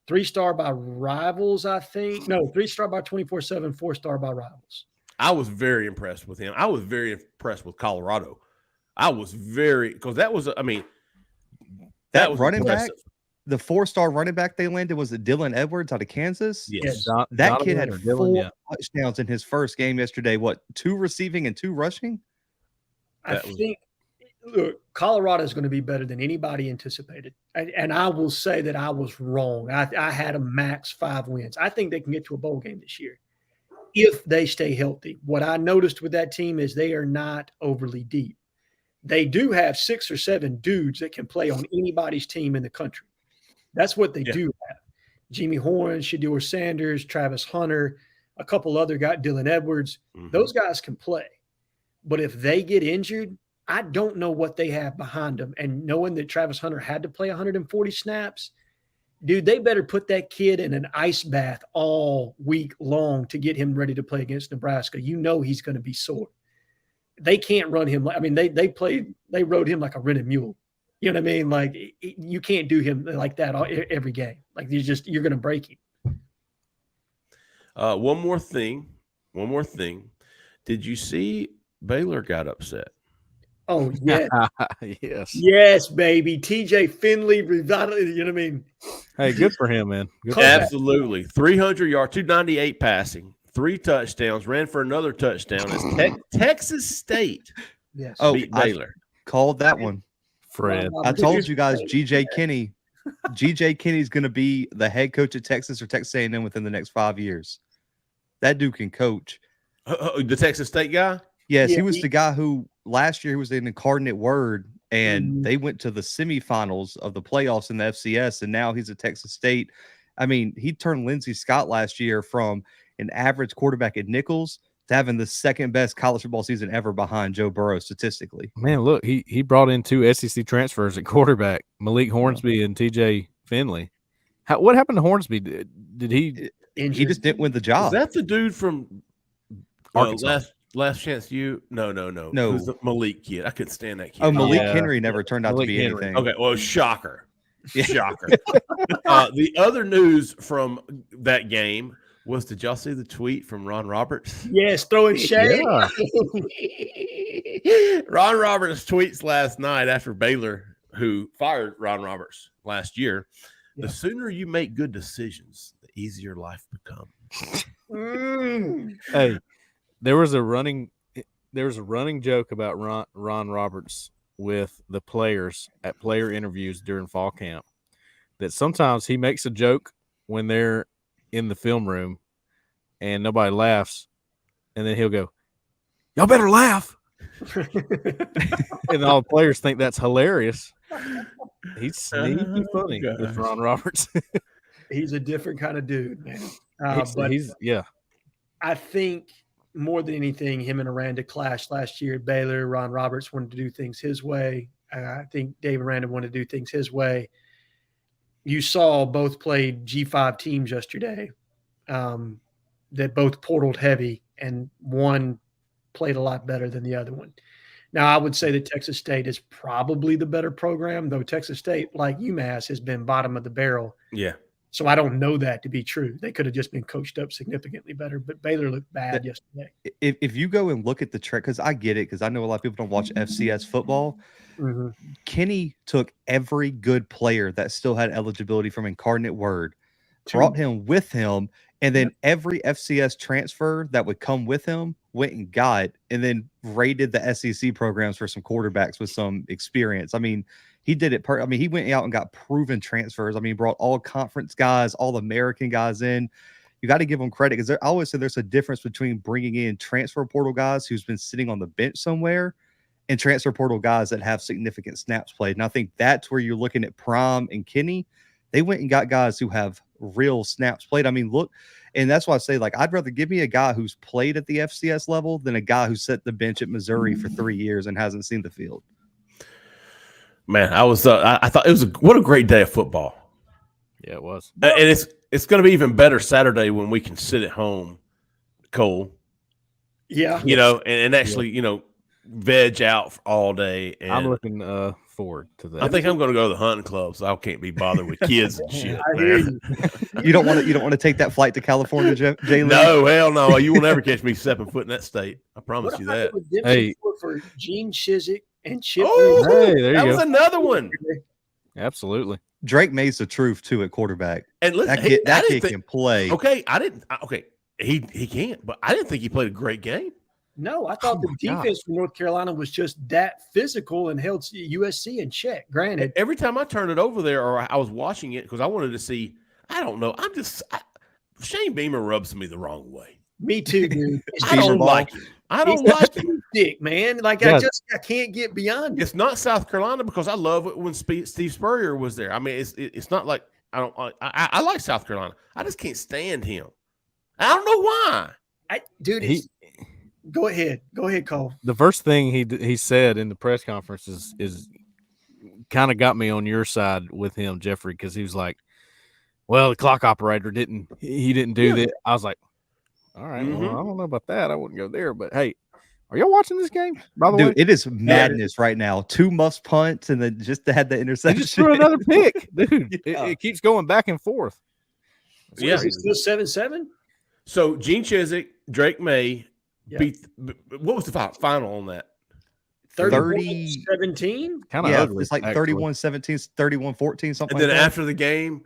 3-star by Rivals, I think. No, 3-star by 24/7, 4-star by Rivals. I was very impressed with him. I was very impressed with Colorado. Because that was, that was running impressive. back, the 4-star running back they landed was Dylan Edwards out of Kansas. Yes. That kid had 4 touchdowns in his first game yesterday. What, 2 receiving and 2 rushing? I think, look, Colorado is going to be better than anybody anticipated. And I will say that I was wrong. I had a max 5 wins. I think they can get to a bowl game this year if they stay healthy. What I noticed with that team is they are not overly deep. They do have 6 or 7 dudes that can play on anybody's team in the country. That's what they do have. Jimmy Horn, Shedeur Sanders, Travis Hunter, a couple other guys, Dylan Edwards. Mm-hmm. Those guys can play. But if they get injured, I don't know what they have behind them. And knowing that Travis Hunter had to play 140 snaps, dude, they better put that kid in an ice bath all week long to get him ready to play against Nebraska. You know he's going to be sore. They can't run him. I mean, they rode him like a rented mule. You know what I mean? Like, you can't do him like that every game. Like, you're going to break him. One more thing. Did you see Baylor got upset? Oh, yeah. Yes. Yes, baby. TJ Finley, revitalized. You know what I mean? Hey, good for him, man. Absolutely. 300 yards, 298 passing, 3 touchdowns, ran for another touchdown. As Texas State beat Baylor. Called that one. Fred. I told you guys, G.J. Kinney. G.J. Kinney's going to be the head coach at Texas or Texas A&M within the next 5 years. That dude can coach. The Texas State guy? Yes, he was the guy who last year was an incarnate word, and they went to the semifinals of the playoffs in the FCS, and now he's at Texas State. I mean, he turned Lindsey Scott last year from an average quarterback at Nichols to having the second best college football season ever behind Joe Burrow statistically. Man, look, he brought in 2 SEC transfers at quarterback, Malik Hornsby and TJ Finley. What happened to Hornsby? Did he? He just didn't win the job. Is that the dude from Last Chance U? No. Who's the Malik kid? I couldn't stand that kid. Oh, Malik Henry never turned out to be anything. Okay, well, shocker. Shocker. The other news from that game Did y'all see the tweet from Ron Roberts? Yes, throwing shade. Yeah. Ron Roberts tweets last night after Baylor, who fired Ron Roberts last year. Yeah. The sooner you make good decisions, the easier life becomes. Hey, there was a running joke about Ron Roberts with the players at player interviews during fall camp, that sometimes he makes a joke when they're in the film room and nobody laughs, and then he'll go, "Y'all better laugh." And all the players think that's hilarious. He's sneaky funny with Ron Roberts. He's a different kind of dude, man. Yeah. I think more than anything, him and Aranda clashed last year at Baylor. Ron Roberts wanted to do things his way. I think Dave Aranda wanted to do things his way. You saw both played G5 teams yesterday that both portaled heavy, and one played a lot better than the other one. Now, I would say that Texas State is probably the better program, though Texas State, like UMass, has been bottom of the barrel. Yeah. So I don't know that to be true. They could have just been coached up significantly better, but Baylor looked bad yesterday. If you go and look at the track, because I get it, because I know a lot of people don't watch FCS football. Mm-hmm. Kenny took every good player that still had eligibility from Incarnate Word, brought him with him, and then every FCS transfer that would come with him went and got, and then raided the SEC programs for some quarterbacks with some experience. I mean, he did it. He went out and got proven transfers. I mean, he brought all conference guys, all American guys in. You got to give them credit, because I always say there's a difference between bringing in transfer portal guys who's been sitting on the bench somewhere and transfer portal guys that have significant snaps played. And I think that's where you're looking at Prime and Kenny. They went and got guys who have real snaps played. I mean, look, and that's why I say, like, I'd rather give me a guy who's played at the FCS level than a guy who sat the bench at Missouri for 3 years and hasn't seen the field. Man, I thought it was what a great day of football. Yeah, it was. And it's going to be even better Saturday when we can sit at home, Cole. Yeah. And actually, veg out all day. And I'm looking forward to that. I think I'm going to go to the hunting club, so I can't be bothered with kids and shit. I hear you. You don't want to take that flight to California, Jalen? No, hell no. You will never catch me stepping foot in that state. I promise you that. Hey, for Gene Chizik and Chip. That was another one. Absolutely. Drake May's the truth too at quarterback. And listen, that kid can play. Okay, he can't, but I didn't think he played a great game. No, I thought the defense from North Carolina was just that physical and held USC in check. Granted, every time I turned it over there, or I was watching it because I wanted to see. I don't know. Shane Beamer rubs me the wrong way. Me too, dude. I don't like him. I don't like him. Dick, man. Like, yeah. I can't get beyond it. It's not South Carolina, because I love it when Steve Spurrier was there. I mean, it's not like I like South Carolina. I just can't stand him. I don't know why. Go ahead, Cole. The first thing he said in the press conference is kind of got me on your side with him, Jeffrey, because he was like, "Well, the clock operator didn't do that." I was like, "All right, well, I don't know about that. I wouldn't go there." But hey, are y'all watching this game? By the way, it is madness right now. 2 muffed punts, and then just had the interception. He just threw another pick, dude. It keeps going back and forth. Is it still 7-7? So Gene Chizik, Drake May beat. What was the final on that? 30-17. Kind of ugly. It's like 31-17, 31-14, something. And then after the game,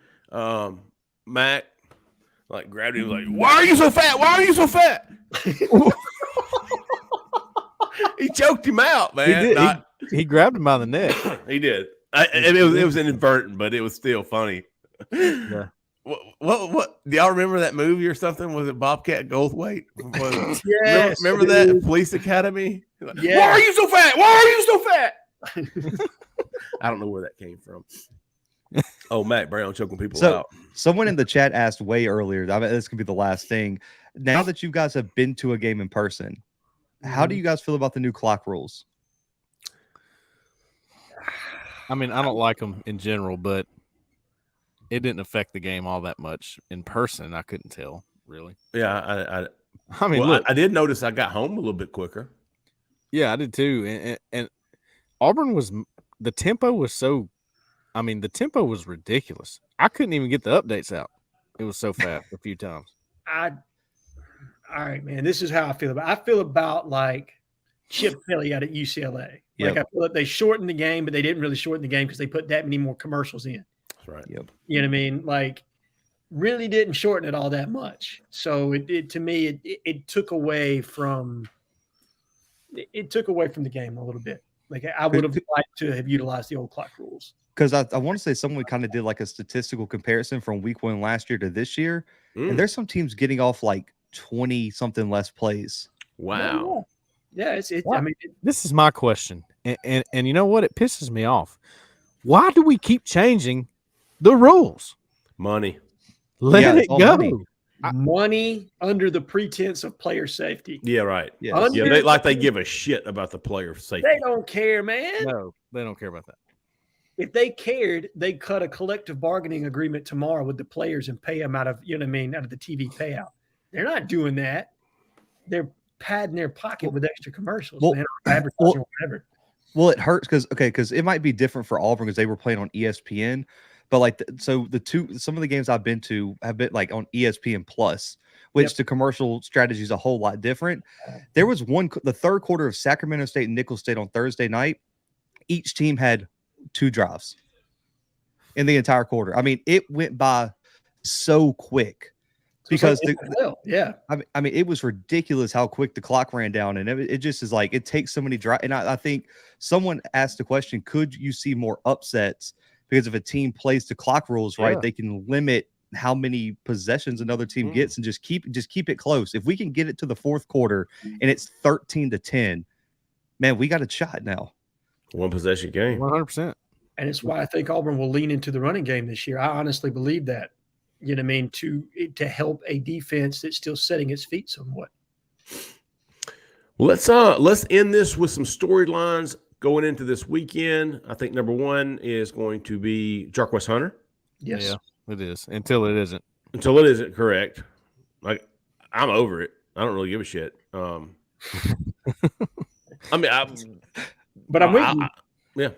Mac grabbed him like, "Why are you so fat? Why are you so fat?" He choked him out, man. He did. He grabbed him by the neck. He did. It was inadvertent, but it was still funny. Yeah. What? Do y'all remember that movie or something? Was it Bobcat Goldthwait? Yes. Remember that Police Academy? Yeah. Why are you so fat? Why are you so fat? I don't know where that came from. Oh, Matt Brown choking people out. Someone in the chat asked way earlier. I mean, this could be the last thing. Now that you guys have been to a game in person, how do you guys feel about the new clock rules? I mean, I don't like them in general, but it didn't affect the game all that much in person. I couldn't tell, really. Yeah, I mean, look, I did notice I got home a little bit quicker. Yeah, I did too. And Auburn the tempo was ridiculous. I couldn't even get the updates out. It was so fast a few times. All right, man. This is how I feel about. I feel about like Chip Kelly out at UCLA. Like I feel like they shortened the game, but they didn't really shorten the game because they put that many more commercials in. That's right. You know what I mean? Like, really didn't shorten it all that much. So it to me it took away from the game a little bit. Like I would have liked to have utilized the old clock rules. Because I want to say someone kind of did like a statistical comparison from week 1 last year to this year, and there's some teams getting off like 20 something less plays. Wow. Yeah, I mean, this is my question, and you know what? It pisses me off. Why do we keep changing the rules? Money. Let it go. Money under the pretense of player safety. Yeah, right. Yes. They give a shit about the player safety. They don't care, man. No, they don't care about that. If they cared, they'd cut a collective bargaining agreement tomorrow with the players and pay them out of, out of the TV payout. They're not doing that. They're padding their pocket with extra commercials, man, or advertising or whatever. Well, it hurts because it might be different for Auburn because they were playing on ESPN, but like some of the games I've been to have been like on ESPN Plus, which the commercial strategy is a whole lot different. There was the third quarter of Sacramento State and Nicholls State on Thursday night. Each team had 2 drives in the entire quarter. I mean, it went by so quick. Because I mean, it was ridiculous how quick the clock ran down, and it just is like it takes so many drives. And I think someone asked the question: could you see more upsets? Because if a team plays the clock rules right, they can limit how many possessions another team gets, and just keep it close. If we can get it to the fourth quarter and it's 13-10, man, we got a shot now. 1 possession game, 100%. And it's why I think Auburn will lean into the running game this year. I honestly believe that. You know what I mean? To help a defense that's still setting its feet somewhat. Well, let's end this with some storylines going into this weekend. I think number 1 is going to be Jarquez Hunter. Yes. Yeah, it is. Until it isn't. Until it isn't, correct. Like, I'm over it. I don't really give a shit. I mean, I'm with you.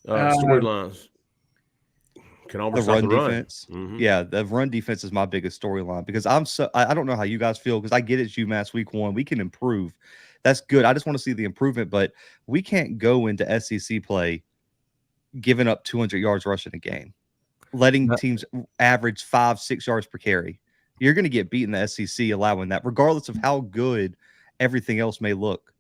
Storylines. Can Auburn the run the defense. Yeah, the run defense is my biggest storyline because I don't know how you guys feel because I get it's UMass week 1. We can improve. That's good. I just want to see the improvement, but we can't go into SEC play giving up 200 yards rushing a game, letting teams average 5-6 yards per carry. You're going to get beat in the SEC allowing that, regardless of how good everything else may look.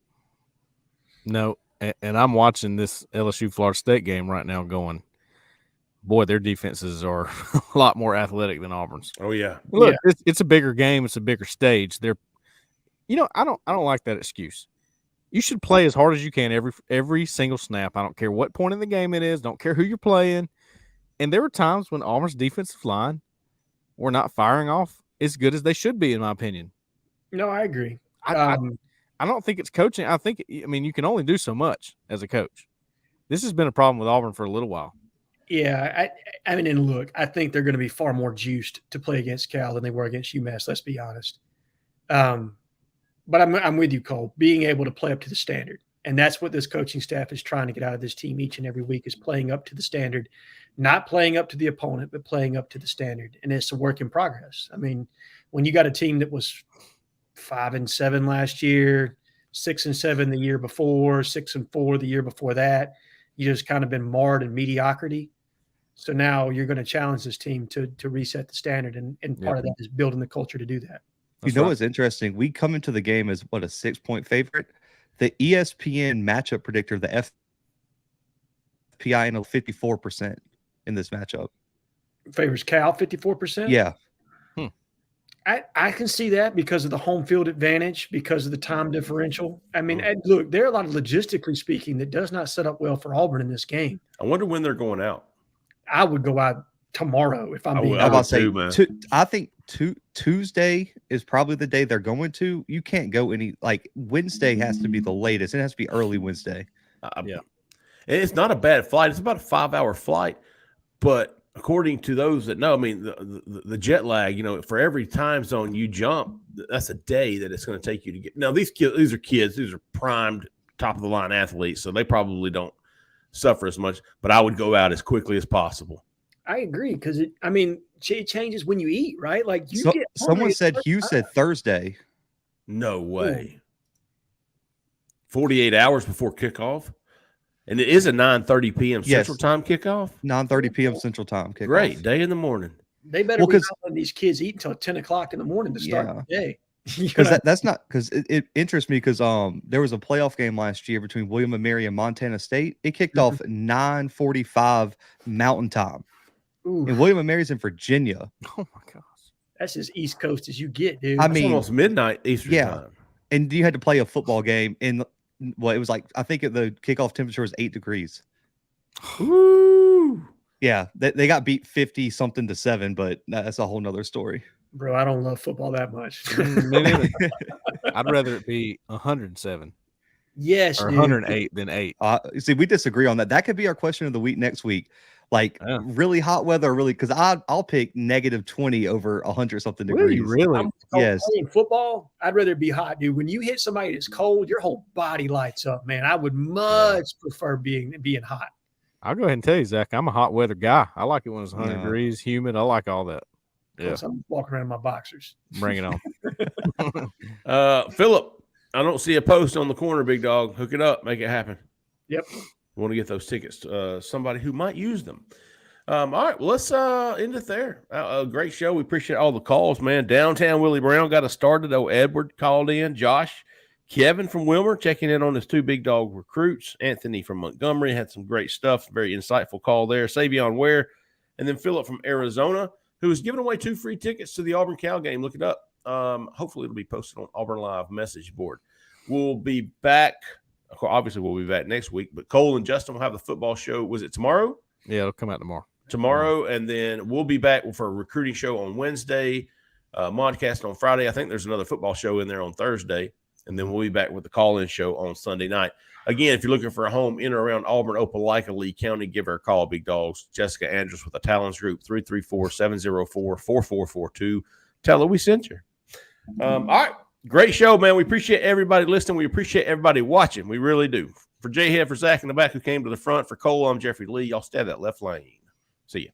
No, and I'm watching this LSU Florida State game right now going, boy, their defenses are a lot more athletic than Auburn's. Oh yeah, look, it's a bigger game, it's a bigger stage. I don't like that excuse. You should play as hard as you can every single snap. I don't care what point in the game it is. Don't care who you're playing. And there were times when Auburn's defensive line were not firing off as good as they should be, in my opinion. No, I agree. I don't think it's coaching. I mean, you can only do so much as a coach. This has been a problem with Auburn for a little while. Yeah, I mean, and look, I think they're going to be far more juiced to play against Cal than they were against UMass. Let's be honest. But I'm with you, Cole. Being able to play up to the standard, and that's what this coaching staff is trying to get out of this team each and every week is playing up to the standard, not playing up to the opponent, but playing up to the standard. And it's a work in progress. I mean, when you got a team that was 5-7 last year, 6-7 the year before, 6-4 the year before that, you just kind of been marred in mediocrity. So now you're going to challenge this team to reset the standard, and part of that is building the culture to do that. What's interesting? We come into the game as a 6-point favorite. The ESPN matchup predictor, the FPI, 54% in this matchup. Favors Cal 54%. Yeah. I can see that because of the home field advantage, because of the time differential. I mean, look, there are a lot of logistically speaking that does not set up well for Auburn in this game. I wonder when they're going out. I would go out tomorrow if I'm being honest. I think Tuesday is probably the day they're going to. You can't go Wednesday has to be the latest. It has to be early Wednesday. Yeah. And it's not a bad flight. It's about a 5-hour flight, but according to those that know, I mean, the jet lag, for every time zone you jump, that's a day that it's going to take you to get. Now, these are kids. These are primed, top-of-the-line athletes, so they probably don't suffer as much. But I would go out as quickly as possible. I agree because it changes when you eat, right? Like you get someone said Hugh said Thursday. No way. 48 hours before kickoff. And it is a 9:30 p.m. Central Time kickoff. 9:30 p.m. Central Time kickoff. Great day in the morning. They better be letting these kids eat until 10 o'clock in the morning to start the day. Because that's not because it interests me because there was a playoff game last year between William and Mary and Montana State. It kicked off 9:45 Mountain Time. Ooh. And William and Mary's in Virginia. Oh my gosh. That's as East Coast as you get, dude. That's almost midnight Eastern time. And you had to play a football game in it was like I think the kickoff temperature was 8 degrees. Woo! Yeah, they got beat 50-something to 7, but that's a whole nother story. Bro, I don't love football that much. I'd rather it be 107. Yes, or 108 than 8. See, we disagree on that. That could be our question of the week next week. Like really hot weather, really, because I'll pick -20 over 100-something degrees. Really? Yes. Playing football, I'd rather it be hot, dude. When you hit somebody that's cold, your whole body lights up, man. I would much prefer being hot. I'll go ahead and tell you, Zach, I'm a hot weather guy. I like it when it's 100 degrees, humid. I like all that. Yeah, I'm walking around in my boxers. Bring it on. Philip, I don't see a post on the corner, big dog. Hook it up, make it happen. Yep. We want to get those tickets to somebody who might use them. All right, well, let's end it there. A great show. We appreciate all the calls, man. Downtown Willie Brown got us started. Edward called in. Josh, Kevin from Wilmer checking in on his 2 big dog recruits. Anthony from Montgomery had some great stuff. Very insightful call there. Savion Ware. And then Philip from Arizona, who is giving away 2 free tickets to the Auburn Cal game. Look it up. Hopefully it'll be posted on Auburn Live message board. We'll be back. Obviously, we'll be back next week. But Cole and Justin will have the football show. Was it tomorrow? Yeah, it'll come out tomorrow. And then we'll be back for a recruiting show on Wednesday, Modcast on Friday. I think there's another football show in there on Thursday. And then we'll be back with the call-in show on Sunday night. Again, if you're looking for a home in or around Auburn, Opelika, Lee County, give her a call, big dogs. Jessica Andrews with the Talons Group, 334-704-4442. Tell her we sent you. All right. Great show, man. We appreciate everybody listening. We appreciate everybody watching. We really do. For Jhead, for Zach in the back who came to the front, for Cole, I'm Jeffrey Lee. Y'all stay that left lane. See ya.